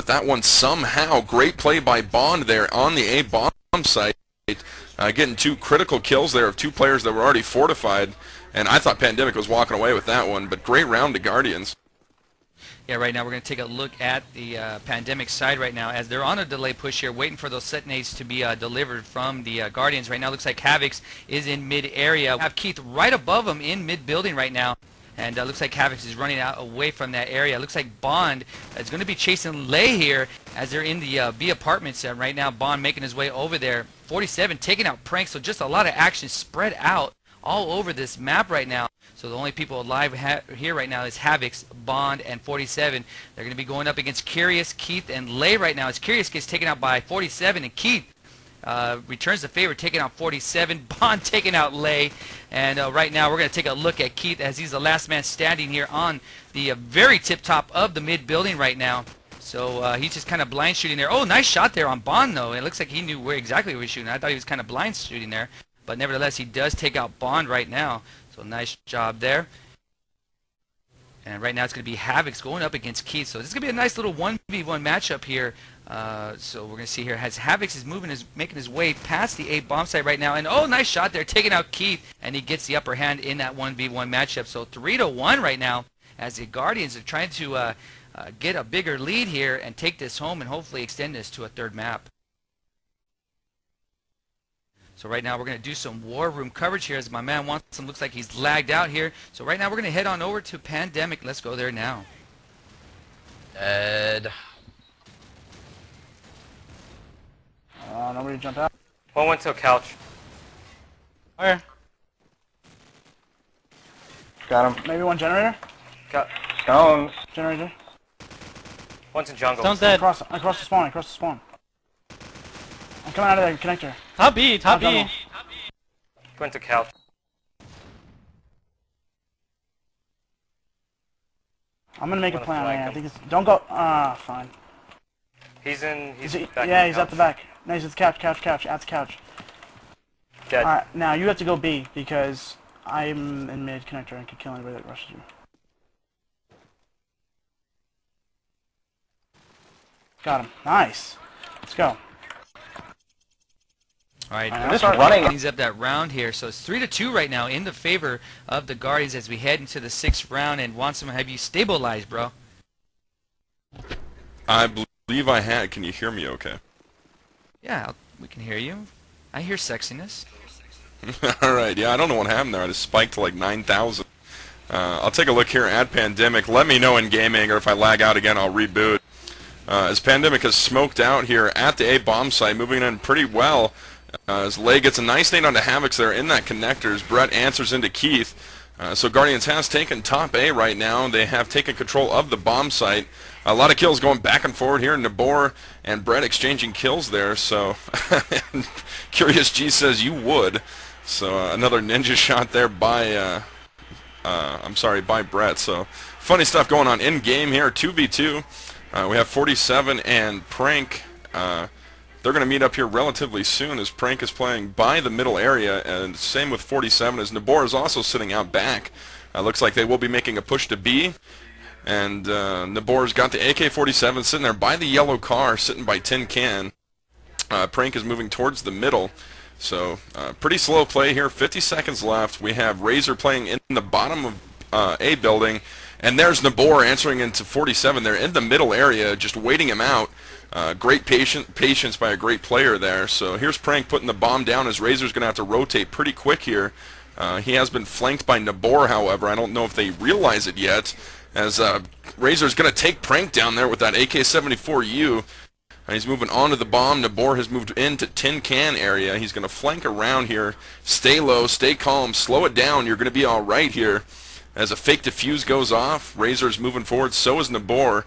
that one somehow. Great play by Bond there on the A bomb site, getting 2 critical kills there of 2 players that were already fortified, and I thought Pandemic was walking away with that one, but great round to Guardians. Yeah, right now we're going to take a look at the Pandemic side right now as they're on a delay push here, waiting for those set nades to be delivered from the Guardians. Right now looks like Havix is in mid-area. We have Keith right above him in mid-building right now. And looks like Havix is running out away from that area. Looks like Bond is going to be chasing Lay here as they're in the B apartments. Right now, Bond making his way over there. 47 taking out Prank, so just a lot of action spread out all over this map right now. So the only people alive here right now is Havix, Bond, and 47. They're going to be going up against Curious, Keith, and Lay right now as Curious gets taken out by 47, and Keith returns the favor, taking out 47. Bond taking out Lay. And right now we're going to take a look at Keith as he's the last man standing here on the very tip top of the mid building right now. So he's just kind of blind shooting there. Oh, nice shot there on Bond though. It looks like he knew exactly where he was shooting. I thought he was kind of blind shooting there. But nevertheless, he does take out Bond right now. So nice job there. And right now it's going to be Havix going up against Keith. So this is going to be a nice little 1v1 matchup here. So we're going to see here as Havix is making his way past the A bomb site right now. And oh, nice shot there, taking out Keith. And he gets the upper hand in that 1v1 matchup. So 3-1 right now as the Guardians are trying to get a bigger lead here and take this home and hopefully extend this to a third map. So right now we're going to do some war room coverage here as my man Watson looks like he's lagged out here. So right now we're going to head on over to Pandemic. Let's go there now. Ed. Nobody jump out. One went to a couch. Where? Got him. Maybe one generator? Got Stones. Generator. One's in jungle. Stone's dead. Across the spawn, I'm coming out of the connector. Top B, top B. Went to couch. I'm gonna make a plan. I think it's. Don't go. Fine. He's in. Yeah, he's at the back. No, he's at the couch. At the couch. Dead. Alright, now you have to go B because I'm in mid connector and can kill anybody that rushes you. Got him. Nice. Let's go. All right, just running things up that round here. So it's 3-2 right now in the favor of the Guardians as we head into the 6th round. And Watson, have you stabilized, bro? I believe I had. Can you hear me okay? Yeah, we can hear you. I hear sexiness. All right, yeah, I don't know what happened there. I just spiked to like 9,000. I'll take a look here at Pandemic. Let me know in gaming, or if I lag out again, I'll reboot. As Pandemic has smoked out here at the A bomb site, moving in pretty well. As Lay gets a nice nade onto Havix there in that connector as Brett answers into Keith. So Guardians has taken top A right now. They have taken control of the bomb site. A lot of kills going back and forward here. Nabor and Brett exchanging kills there. So Curious G says you would. So another ninja shot there by by Brett. So funny stuff going on in game here. 2v2. We have 47 and Prank. They're going to meet up here relatively soon as Prank is playing by the middle area, and same with 47 as Nabor is also sitting out back. Looks like they will be making a push to B, and Nabor's got the AK-47 sitting there by the yellow car, sitting by Tin Can. Prank is moving towards the middle, so pretty slow play here. 50 seconds left. We have Razor playing in the bottom of A building, and there's Nabor answering into 47. They're in the middle area, just waiting him out. Great patience by a great player there. So here's Prank putting the bomb down as Razor's going to have to rotate pretty quick here. He has been flanked by Nabor, however. I don't know if they realize it yet, as Razor's going to take Prank down there with that AK-74U. He's moving on to the bomb. Nabor has moved into Tin Can area. He's going to flank around here. Stay low, stay calm, slow it down. You're going to be all right here. As a fake defuse goes off, Razor's moving forward. So is Nabor.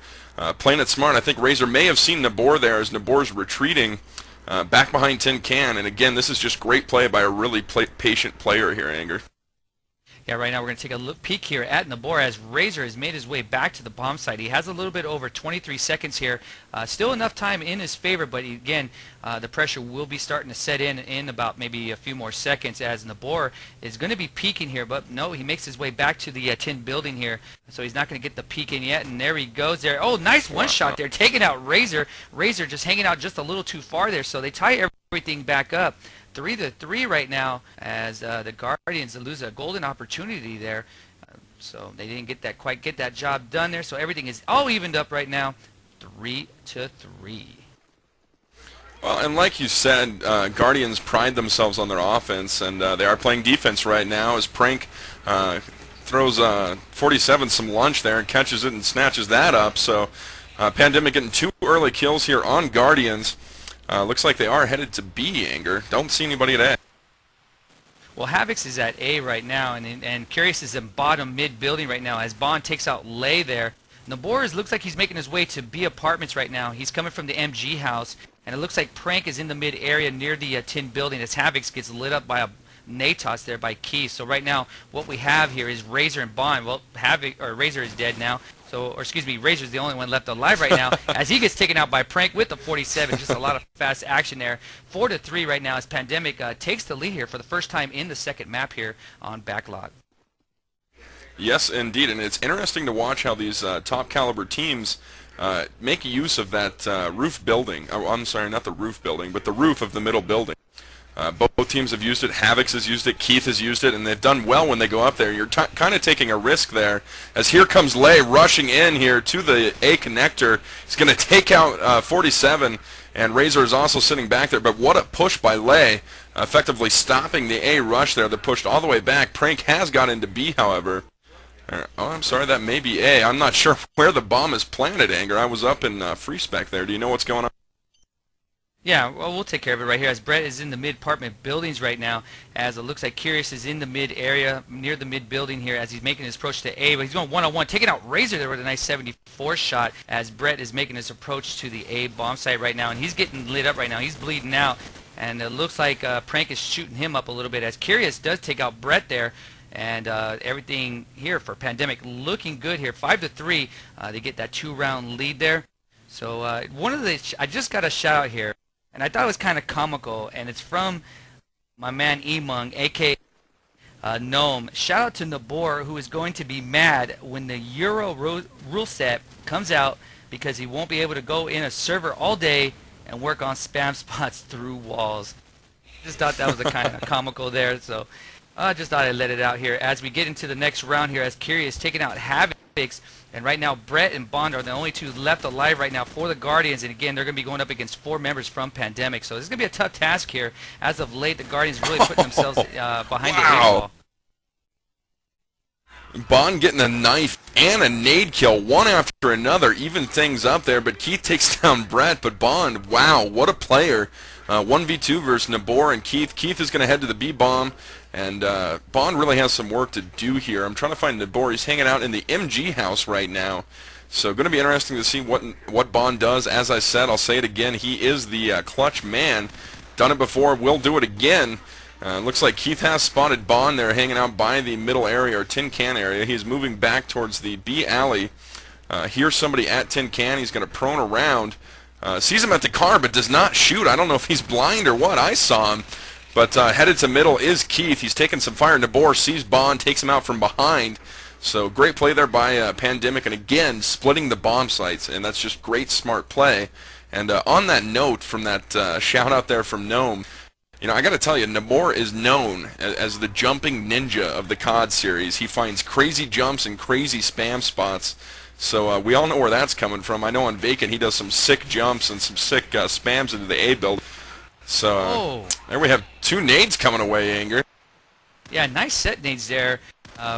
Playing it smart. I think Razor may have seen Nabor there as Nabor's retreating back behind Tin Can. And again, this is just great play by a really patient player here, Anger. Yeah, right now we're going to take a peek here at Nabor as Razor has made his way back to the bomb site. He has a little bit over 23 seconds here. Still enough time in his favor, but again, the pressure will be starting to set in about maybe a few more seconds as Nabor is going to be peeking here. But no, he makes his way back to the tin building here, so he's not going to get the peek in yet. And there he goes there. Oh, nice one shot there, taking out Razor. Razor just hanging out just a little too far there, so they tie everything back up. 3-3 right now as the Guardians lose a golden opportunity there. So they didn't quite get that job done there. So everything is all evened up right now, 3-3. Well, and like you said, Guardians pride themselves on their offense, and they are playing defense right now as Prank throws 47 some lunch there and catches it and snatches that up. So Pandemic getting 2 early kills here on Guardians. Looks like they are headed to B, Anger. Don't see anybody at A. Well, Havix is at A right now, and Curious is in bottom mid building right now as Bond takes out Lay there. Nabor looks like he's making his way to B apartments right now. He's coming from the MG house, and it looks like Prank is in the mid area near the tin building as Havix gets lit up by a Natos there by Keith. So right now, what we have here is Razor and Bond. Well, Razor is dead now. So, or excuse me, Razor's the only one left alive right now as he gets taken out by Prank with the 47. Just a lot of fast action there. 4-3 right now as Pandemic takes the lead here for the first time in the second map here on Backlot. Yes, indeed, and it's interesting to watch how these top caliber teams make use of that roof building. Oh, I'm sorry, not the roof building, but the roof of the middle building. Both teams have used it. Havix has used it. Keith has used it, and they've done well when they go up there. You're kind of taking a risk there, as here comes Lay rushing in here to the A connector. He's going to take out 47, and Razor is also sitting back there. But what a push by Lay, effectively stopping the A rush there. They're pushed all the way back. Prank has got into B, however. Oh, I'm sorry, that may be A. I'm not sure where the bomb is planted, Anger. I was up in free spec there. Do you know what's going on? Yeah, well, we'll take care of it right here as Brett is in the mid-apartment buildings right now, as it looks like Curious is in the mid-area, near the mid-building here as he's making his approach to A, but he's going one-on-one, taking out Razor there with a nice 74 shot as Brett is making his approach to the A bomb site right now, and he's getting lit up right now. He's bleeding out, and it looks like Prank is shooting him up a little bit as Curious does take out Brett there. And everything here for Pandemic looking good here. 5-3, they get that 2-round lead there. So I just got a shout out here, and I thought it was kind of comical, and it's from my man Emung, aka Gnome. Shout out to Nabor, who is going to be mad when the Euro rule set comes out because he won't be able to go in a server all day and work on spam spots through walls. Just thought that was a kind of comical there. So. I just thought I'd let it out here as we get into the next round here as Curious taking out Havix. And right now, Brett and Bond are the only two left alive right now for the Guardians. And again, they're going to be going up against 4 members from Pandemic. So this is going to be a tough task here. As of late, the Guardians really putting themselves behind the 8-ball. Bond getting a knife and a nade kill, one after another, even things up there. But Keith takes down Brett. But Bond, wow, what a player. 1v2 versus Nabor and Keith. Keith is going to head to the B-bomb. And Bond really has some work to do here. I'm trying to find Nabor. He's hanging out in the MG house right now. So going to be interesting to see what Bond does. As I said, I'll say it again, he is the clutch man. Done it before, will do it again. Looks like Keith has spotted Bond there hanging out by the middle area or tin can area. He's moving back towards the B alley. Here's somebody at tin can. He's going to prone around. Sees him at the car but does not shoot. I don't know if he's blind or what. I saw him. But headed to middle is Keith. He's taking some fire. Nabor sees Bond, takes him out from behind. So great play there by Pandemic, and again splitting the bomb sites, and that's just great smart play. And on that note, from that shout out there from Gnome, you know, I got to tell you, Nabor is known as the jumping ninja of the COD series. He finds crazy jumps and crazy spam spots. So we all know where that's coming from. I know on Vacant he does some sick jumps and some sick spams into the A build. So there we have 2 nades coming away, Anger. Yeah, nice set nades there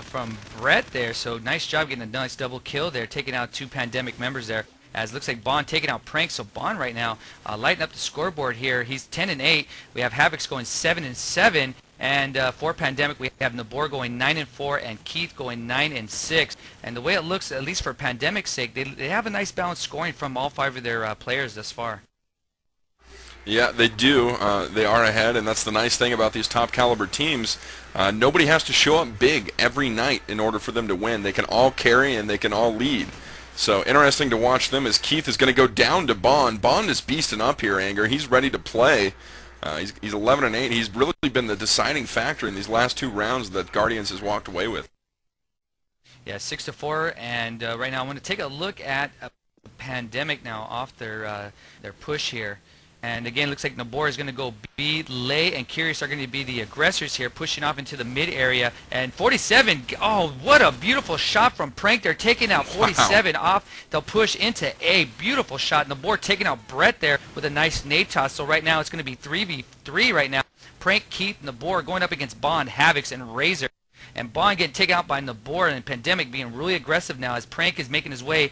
from Brett there. So nice job getting a nice double kill there, taking out 2 Pandemic members there. As looks like Bond taking out Prank. So Bond right now lighting up the scoreboard here. He's 10-8. We have Havix going 7-7. And for Pandemic, we have Nabor going 9-4 and Keith going 9-6. And the way it looks, at least for Pandemic's sake, they have a nice balanced scoring from all 5 of their players thus far. Yeah, they do. They are ahead, and that's the nice thing about these top caliber teams. Nobody has to show up big every night in order for them to win. They can all carry and they can all lead. So interesting to watch them as Keith is going to go down to Bond. Bond is beasting up here, Anger. He's ready to play. He's 11-8. He's really been the deciding factor in these last 2 rounds that Guardians has walked away with. Yeah, 6-4, and right now I want to take a look at Pandemic now off their push here. And again, looks like Nabor is going to go B. Lay and Curious are going to be the aggressors here, pushing off into the mid area. And 47, oh, what a beautiful shot from Prank. They're taking out 47 off. They'll push into A. Beautiful shot. Nabor taking out Brett there with a nice nade toss. So right now it's going to be 3v3 right now. Prank, Keith, Nabor going up against Bond, Havocs, and Razor. And Bond getting taken out by Nabor, and Pandemic being really aggressive now as Prank is making his way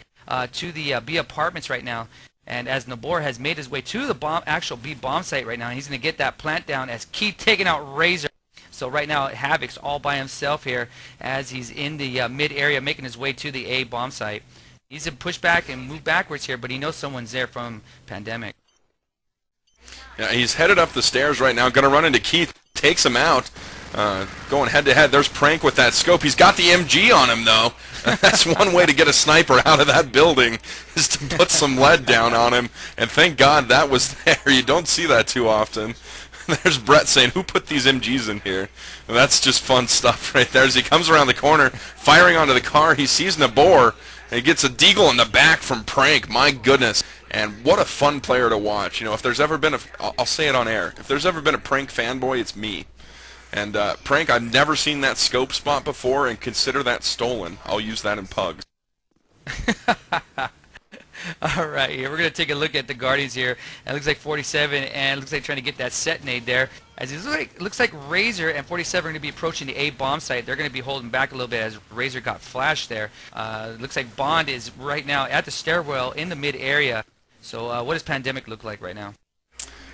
to the B apartments right now. And as Nabor has made his way to the actual B bomb site right now, he's going to get that plant down as Keith taking out Razor. So right now Havoc's all by himself here as he's in the mid area making his way to the A bomb site. He's going to push back and move backwards here, but he knows someone's there from Pandemic. Yeah, he's headed up the stairs right now, going to run into Keith, takes him out. Going head-to-head. There's Prank with that scope. He's got the MG on him, though. That's one way to get a sniper out of that building, is to put some lead down on him. And thank God that was there. You don't see that too often. There's Brett saying, who put these MGs in here? And that's just fun stuff right there. As he comes around the corner, firing onto the car, he sees Nabor, and he gets a deagle in the back from Prank. My goodness. And what a fun player to watch. You know, if there's ever been I'll say it on air, if there's ever been a Prank fanboy, it's me. And Prank, I've never seen that scope spot before, and consider that stolen. I'll use that in pugs. All right, here we're going to take a look at the Guardians here. It looks like 47, and it looks like trying to get that set nade there. As it looks like Razor and 47 are going to be approaching the A bomb site. They're going to be holding back a little bit as Razor got flashed there. Looks like Bond is right now at the stairwell in the mid area. So what does Pandemic look like right now?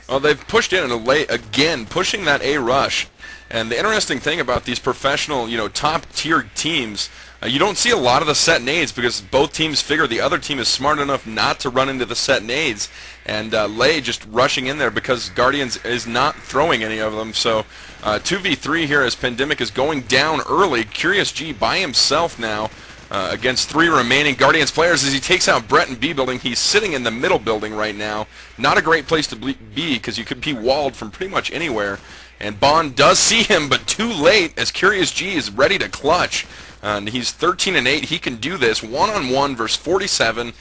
Well, they've pushed in and again, pushing that A rush. And the interesting thing about these professional, you know, top-tier teams, you don't see a lot of the set nades because both teams figure the other team is smart enough not to run into the set nades. And Lay just rushing in there because Guardians is not throwing any of them. So 2v3 here as Pandemic is going down early. Curious G by himself now. Against 3 remaining Guardians players as he takes out Brett in B building. He's sitting in the middle building right now. Not a great place to be because you could be walled from pretty much anywhere. And Bond does see him, but too late as Curious G is ready to clutch. And he's 13-8. He can do this one-on-one versus 47.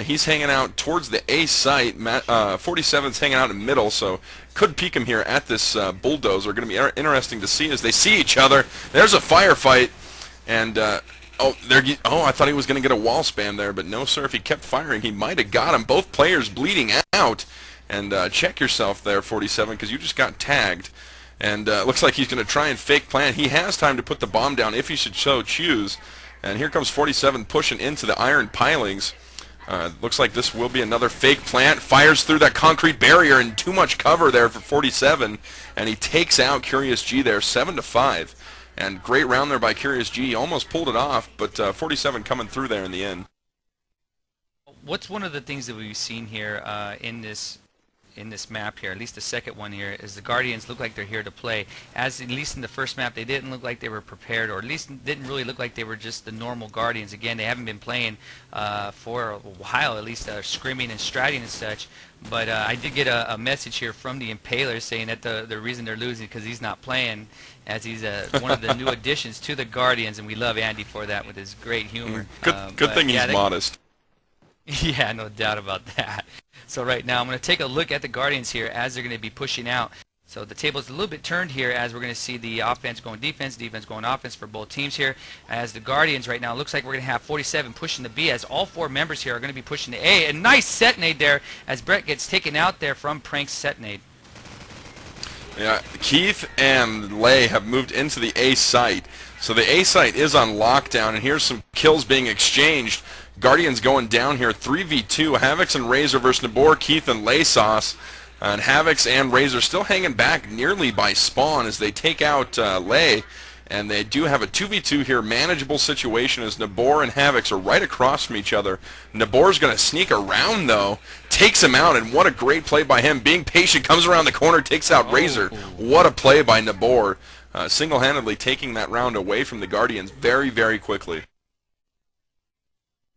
He's hanging out towards the A site. 47's hanging out in the middle, so could peek him here at this bulldozer. Going to be interesting to see as they see each other. There's a firefight, and oh, I thought he was going to get a wall spam there, but no, sir. If he kept firing, he might have got him. Both players bleeding out. And check yourself there, 47, because you just got tagged. And looks like he's going to try and fake plant. He has time to put the bomb down if he should so choose. And here comes 47 pushing into the iron pilings. Looks like this will be another fake plant. Fires through that concrete barrier and too much cover there for 47. And he takes out Curious G there, 7-5. And great round there by Curious G. Almost pulled it off, but 47 coming through there in the end. What's one of the things that we've seen here in this map here, at least the second one here, is the Guardians look like they're here to play. As at least in the first map, they didn't look like they were prepared, or at least didn't really look like they were just the normal Guardians. Again, they haven't been playing for a while, at least screaming and striding and such. But I did get a message here from the Impaler saying that the reason they're losing because he's not playing, as he's one of the new additions to the Guardians, and we love Andy for that with his great humor. Good thing he's modest. Yeah, no doubt about that. So right now I'm going to take a look at the Guardians here as they're going to be pushing out. So the table's a little bit turned here as we're going to see the offense going defense, defense going offense for both teams here. As the Guardians right now, looks like we're going to have 47 pushing the B as all 4 members here are going to be pushing the A. A nice set nade there as Brett gets taken out there from Prank's set nade. Yeah, Keith and Lay have moved into the A site. So the A site is on lockdown, and here's some kills being exchanged. Guardians going down here, 3v2. Havocs and Razor versus Nabor, Keith and Lay Sauce. And Havocs and Razor still hanging back nearly by spawn as they take out Lay. And they do have a 2v2 here, manageable situation as Nabor and Havocs are right across from each other. Nabor's going to sneak around, though, takes him out, and what a great play by him. Being patient, comes around the corner, takes out Razor. What a play by Nabor. Single-handedly taking that round away from the Guardians very, very quickly.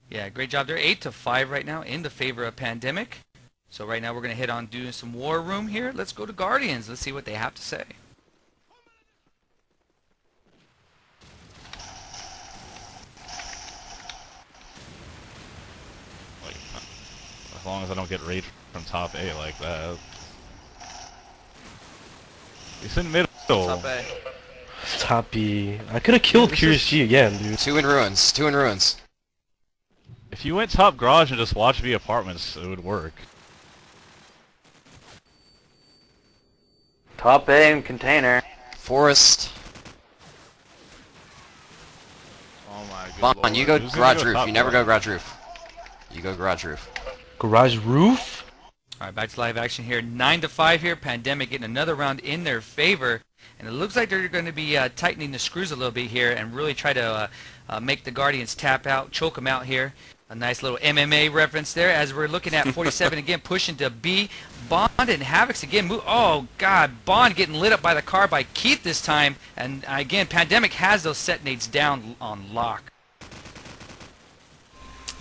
Yeah, great job. They're 8-5 right now in the favor of Pandemic. So right now we're going to hit on doing some War Room here. Let's go to Guardians. Let's see what they have to say. As long as I don't get raided from top A like that. He's in middle. Top A. Top B. I could have killed Curious G again, dude. 2 in ruins. 2 in ruins. If you went top garage and just watched the apartments, it would work. Top A and container. Forest. Oh my god. Vaughn, you go garage roof. You never go garage roof. You go garage roof. Garage roof? All right, back to live action here. 9-5 here. Pandemic getting another round in their favor. And it looks like they're going to be tightening the screws a little bit here and really try to make the Guardians tap out, choke them out here. A nice little MMA reference there as we're looking at 47 again, pushing to B. Bond and Havocs again. Oh, God. Bond getting lit up by the car by Keith this time. And, again, Pandemic has those set nades down on lock.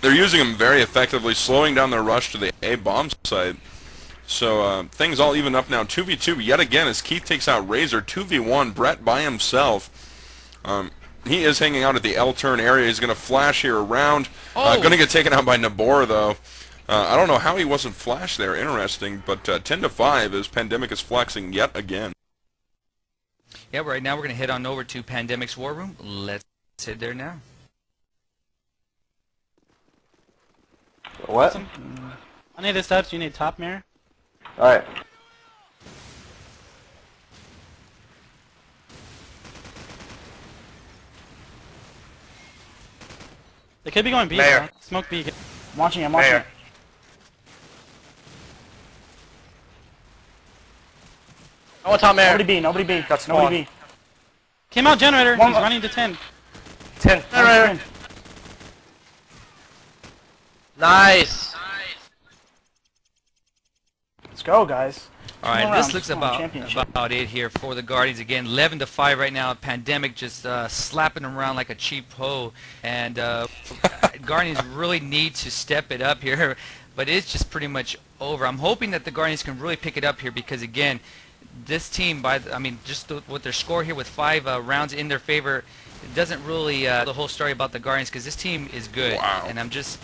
They're using them very effectively, slowing down their rush to the A bomb site. So things all even up now. 2v2 yet again as Keith takes out Razor. 2v1, Brett by himself. He is hanging out at the L-turn area. He's going to flash here around. Going to get taken out by Nabor, though. I don't know how he wasn't flashed there. Interesting. But 10-5 as Pandemic is flexing yet again. Yeah, right now we're going to head on over to Pandemic's War Room. Let's head there now. What? I need the steps. You need top mirror. Alright. They could be going B. Mayor. Bro. Smoke B. I'm watching. I'm watching. Mayor. I want top mayor. Nobody B. Nobody B. That's Nobody B. Came out generator. One He's running to 10. 10. Generator. Nice. Let's go, guys. All right, this looks about it here for the Guardians. Again, 11-5 right now. Pandemic just slapping them around like a cheap hoe. And Guardians really need to step it up here. But it's just pretty much over. I'm hoping that the Guardians can really pick it up here because, again, this team, just with their score here with 5 rounds in their favor, it doesn't really the whole story about the Guardians because this team is good. Wow. And I'm just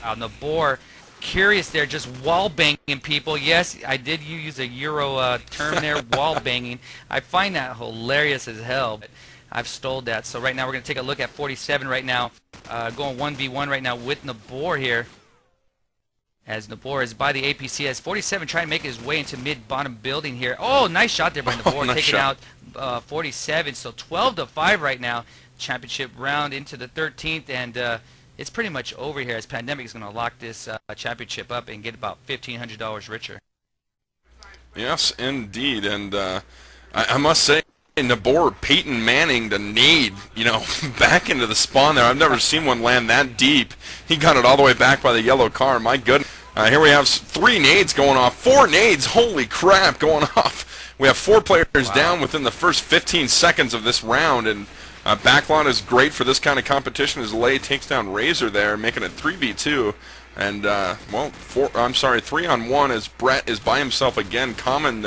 on the board. Curious there, just wall banging people. Yes, I did use a Euro term there, wall banging. I find that hilarious as hell, but I've stole that. So right now we're going to take a look at 47 right now, going 1v1 right now with Nabor here. As Nabor is by the APC, as 47 trying to make his way into mid-bottom building here. Oh, nice shot there by Nabor, nice taking shot. out 47. So 12-5 right now, championship round into the 13th, and it's pretty much over here as Pandemic is going to lock this championship up and get about $1,500 richer. Yes, indeed. And I must say, Nabor Peyton Manning the nade, back into the spawn there. I've never seen one land that deep. He got it all the way back by the yellow car. My goodness. Here we have 3 nades going off. 4 nades, holy crap, going off. We have 4 players down within the first 15 seconds of this round, and Backlot is great for this kind of competition as Lay takes down Razor there, making it 3v2. And, 3-on-1 as Brett is by himself again. Common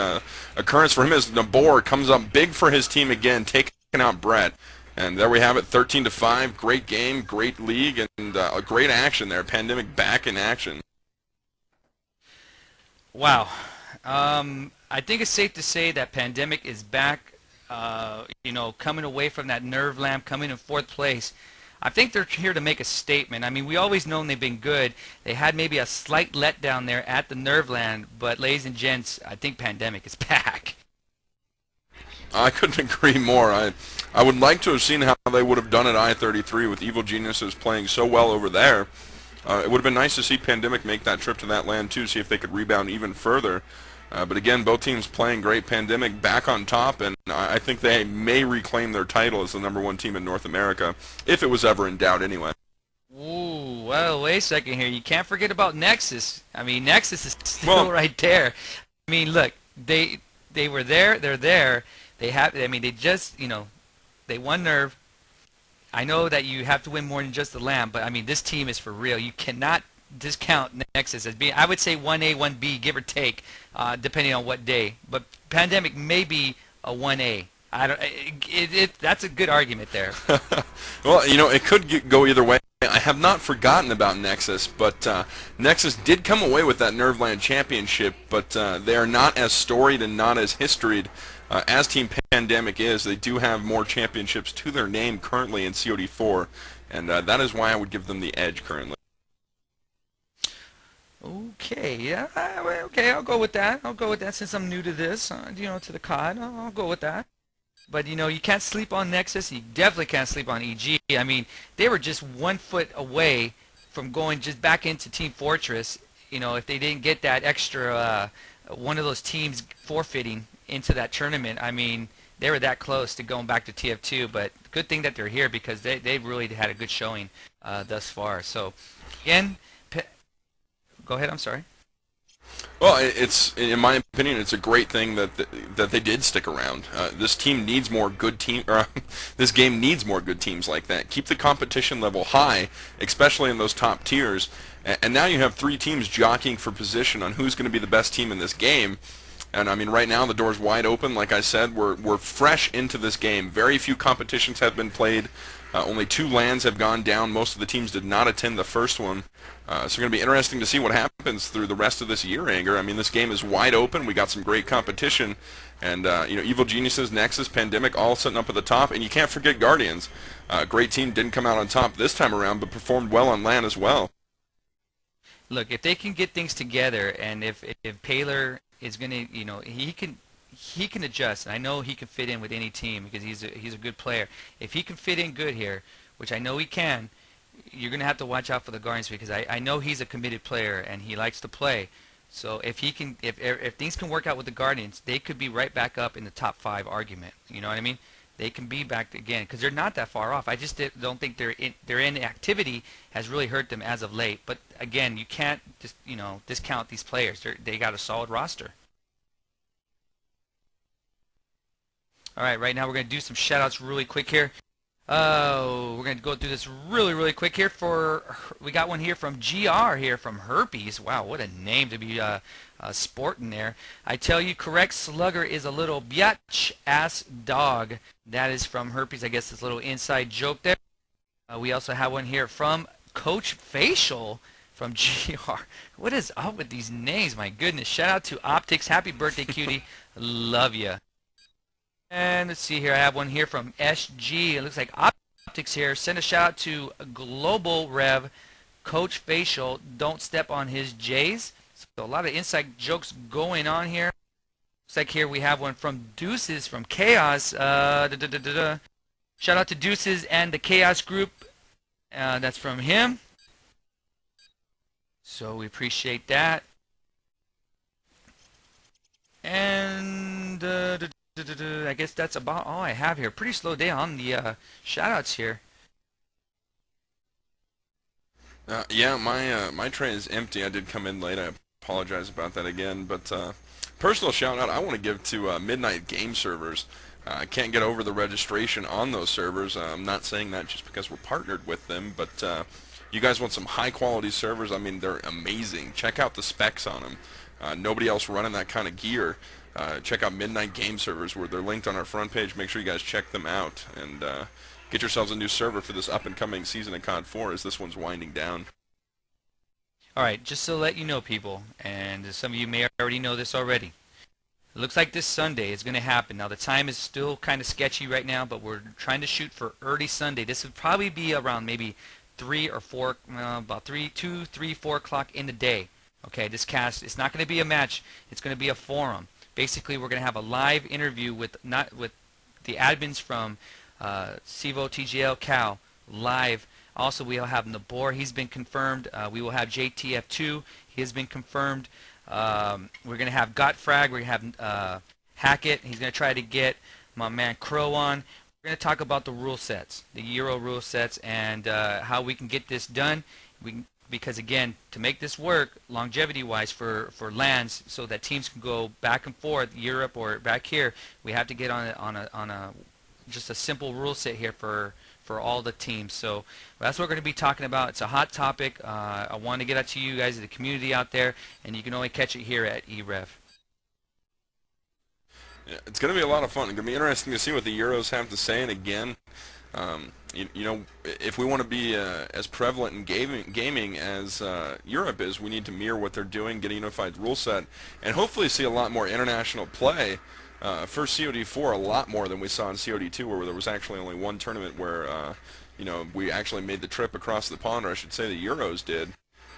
occurrence for him as Nabor comes up big for his team again, taking out Brett. And there we have it, 13-5. Great game, great league, and a great action there. Pandemic back in action. Wow. I think it's safe to say that Pandemic is back, coming away from that nerve lamp, coming in 4th place. I think they're here to make a statement. I mean, we always known they've been good. They had maybe a slight letdown there at the nerve land, but ladies and gents, I think Pandemic is back. I couldn't agree more. I would like to have seen how they would have done at I-33 with Evil Geniuses playing so well over there. It would have been nice to see Pandemic make that trip to that land too, see if they could rebound even further. But again, both teams playing great. Pandemic back on top, and I think they may reclaim their title as the #1 team in North America, if it was ever in doubt anyway. Ooh, well, wait a second here. You can't forget about Nexus. I mean, Nexus is still right there. I mean, look, they were there. They're there. They just, they won Nerve. I know that you have to win more than just the lamb, but I mean, this team is for real. You cannot discount Nexus as being, I would say 1A, 1B, give or take, depending on what day. But Pandemic may be a 1A. That's a good argument there. Well, it could go either way. I have not forgotten about Nexus, but Nexus did come away with that Nerveland championship, but they are not as storied and not as historied as Team Pandemic is. They do have more championships to their name currently in COD4, and that is why I would give them the edge currently. Okay, yeah, okay, I'll go with that. I'll go with that since I'm new to this, you know, to the COD. I'll go with that. But, you know, you can't sleep on Nexus. You definitely can't sleep on EG. I mean, they were just 1 foot away from going just back into Team Fortress. You know, if they didn't get that extra, one of those teams forfeiting into that tournament, I mean, they were that close to going back to TF2. But good thing that they're here because they really had a good showing thus far. So, again, go ahead, I'm sorry. Well, it's, in my opinion, it's a great thing that they did stick around. This team needs more good team. This game needs more good teams like that. Keep the competition level high, especially in those top tiers. And now you have 3 teams jockeying for position on who's going to be the best team in this game. And I mean, right now the door's wide open. Like I said, we're fresh into this game. Very few competitions have been played. Only 2 LANs have gone down. Most of the teams did not attend the first one. So it's going to be interesting to see what happens through the rest of this year, Anger. I mean, this game is wide open. We got some great competition. And, you know, Evil Geniuses, Nexus, Pandemic, all sitting up at the top. And you can't forget Guardians. Great team, didn't come out on top this time around, but performed well on LAN as well. Look, if they can get things together, and if Paler is going to, you know, he can adjust, and I know he can fit in with any team because he's a good player. If he can fit in good here, which I know he can, you're going to have to watch out for the Guardians because I know he's a committed player and he likes to play. So if he can, if things can work out with the Guardians, they could be right back up in the top 5 argument. You know what I mean? They can be back again because they're not that far off. I just don't think their inactivity has really hurt them as of late. But again, you can't just, you know, discount these players. They got a solid roster. All right, right now we're going to do some shout-outs really quick here. We're going to go through this really quick here. We got one here from GR here from Herpes. Wow, what a name to be sporting there. I tell you, correct slugger is a little biatch-ass dog. That is from Herpes. I guess this little inside joke there. We also have one here from Coach Facial from GR. What is up with these names? My goodness. Shout out to Optics. Happy birthday, cutie. Love ya. And let's see here. I have one here from SG. It looks like Optics here. Send a shout out to Global Rev, Coach Facial. Don't step on his J's. So a lot of inside jokes going on here. Looks like here we have one from Deuces from Chaos. Shout out to Deuces and the Chaos group. That's from him. So we appreciate that. And I guess that's about all I have here. Pretty slow day on the shoutouts here. Yeah, my tray is empty. I did come in late. I apologize about that again. But personal shout out I want to give to Midnight Game Servers. I can't get over the registration on those servers. I'm not saying that just because we're partnered with them, but you guys want some high quality servers. I mean, they're amazing. Check out the specs on them. Nobody else running that kind of gear. Check out Midnight Game Servers, where they're linked on our front page. Make sure you guys check them out and get yourselves a new server for this up-and-coming season of COD 4 as this one's winding down. Alright, just to let you know, people, and some of you may already know this already, it looks like this Sunday is going to happen. Now, the time is still kind of sketchy right now, but we're trying to shoot for early Sunday. This would probably be around maybe 3 or 4, about 2, 3, 4 o'clock in the day. Okay, this cast, it's not going to be a match. It's going to be a forum. Basically, we're going to have a live interview with the admins from Civo, TGL, Cal, live. Also, we'll have Nabor. He's been confirmed. We will have JTF2. He has been confirmed. We're going to have Gotfrag. We're going to have Hackett. He's going to try to get my man Crow on. We're going to talk about the rule sets, the Euro rule sets, and how we can get this done. Because again, to make this work longevity-wise for LANs, so that teams can go back and forth, Europe or back here, we have to get on just a simple rule set here for all the teams. So that's what we're going to be talking about. It's a hot topic. I want to get out to you guys, the community out there, and you can only catch it here at e-rev. Yeah, it's going to be a lot of fun. It's going to be interesting to see what the Euros have to say. And again, You know, if we want to be as prevalent in gaming as Europe is, we need to mirror what they're doing, get a unified rule set, and hopefully see a lot more international play. For COD4, a lot more than we saw in COD2, where there was actually only one tournament where, you know, we actually made the trip across the pond, or I should say the Euros did.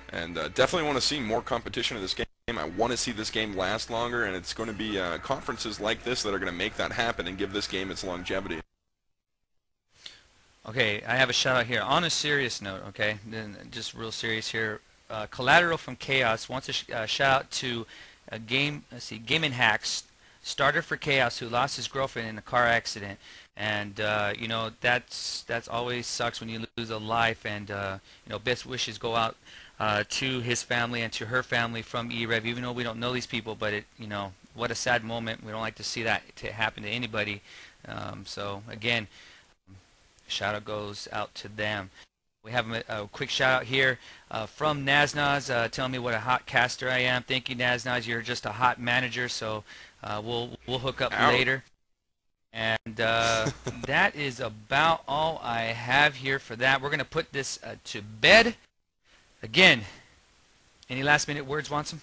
And definitely want to see more competition in this game. I want to see this game last longer, and it's going to be conferences like this that are going to make that happen and give this game its longevity. Okay, I have a shout out here. On a serious note, okay, then just real serious here. Collateral from Chaos wants a shout out to Game and Hacks, starter for Chaos, who lost his girlfriend in a car accident. And you know, that's always sucks when you lose a life. And you know, best wishes go out to his family and to her family from e-rev, even though we don't know these people. But it, you know, what a sad moment. We don't like to see that to happen to anybody. So again, shout out goes out to them. We have a quick shout out here from Naznaz, telling me what a hot caster I am. Thank you, Naznaz. You're just a hot manager. So we'll hook up later. And that is about all I have here for that. We're going to put this to bed. Again, any last minute words, Wansom?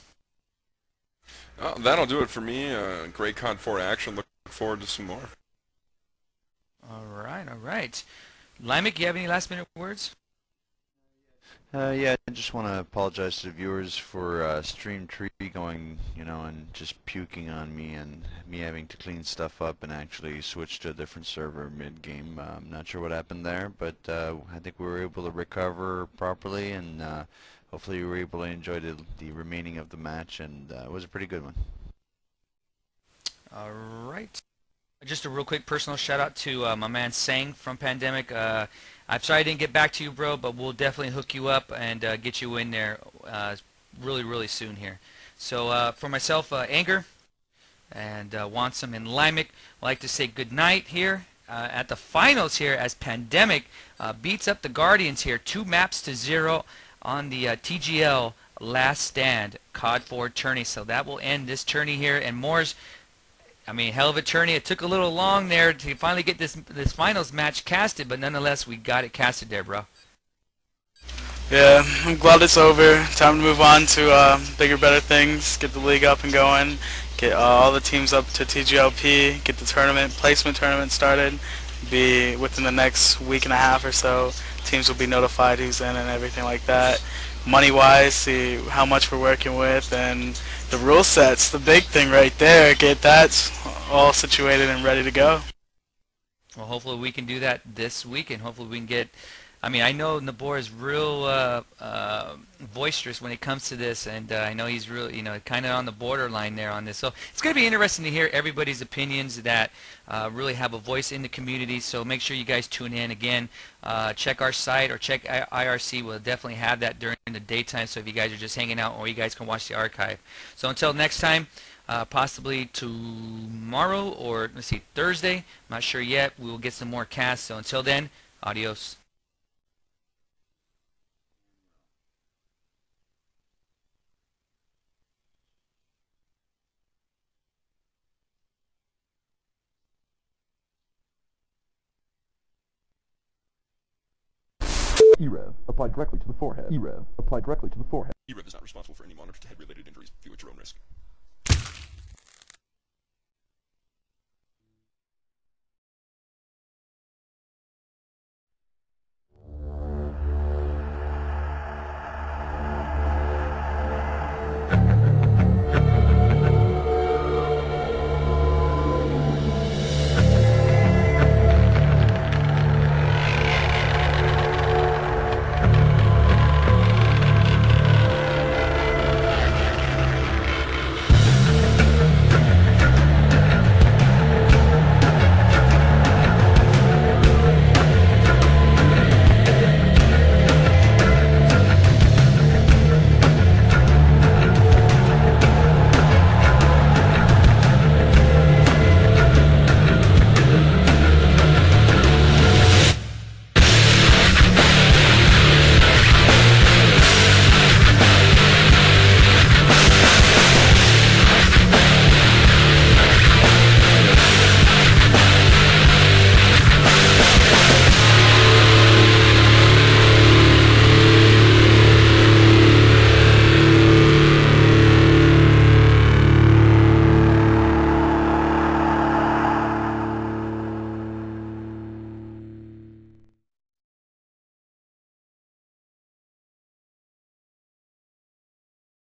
That'll do it for me. Great COD 4 action. Look forward to some more. All right. Limek, you have any last minute words? Yeah, I just want to apologize to the viewers for Stream Tree going, you know, and just puking on me and me having to clean stuff up and actually switch to a different server mid-game. I'm not sure what happened there, but I think we were able to recover properly, and hopefully you were able to enjoy the remaining of the match, and it was a pretty good one. All right. Just a real quick personal shout out to my man Sang from Pandemic. I'm sorry I didn't get back to you, bro, but we'll definitely hook you up and get you in there really soon here. So for myself, Anger, and Wansom and Limek, I'd like to say good night here at the finals here as Pandemic beats up the Guardians here 2-0 on the TGL Last Stand COD 4 tourney. So that will end this tourney here, and Moore's, I mean, hell of a tourney. It took a little long there to finally get this finals match casted, but nonetheless, we got it casted there, bro. Yeah, I'm glad it's over. Time to move on to bigger, better things. Get the league up and going. Get all the teams up to TGLP. Get the placement tournament started. Be within the next week and a half or so. Teams will be notified who's in and everything like that. Money-wise, see how much we're working with, and the rule sets, the big thing right there. Get that all situated and ready to go. Well, hopefully we can do that this week, and hopefully we can get, I mean, I know Nabor is real boisterous when it comes to this, and I know he's really, you know, kind of on the borderline there on this. So it's going to be interesting to hear everybody's opinions that really have a voice in the community. So make sure you guys tune in. Again, check our site or check IRC. We'll definitely have that during the daytime, so if you guys are just hanging out, or you guys can watch the archive. So until next time, possibly tomorrow or, let's see, Thursday. I'm not sure yet. We will get some more casts. So until then, adios. e-rev, applied directly to the forehead. e-rev, applied directly to the forehead. e-rev is not responsible for any monitor to head related injuries. View at your own risk.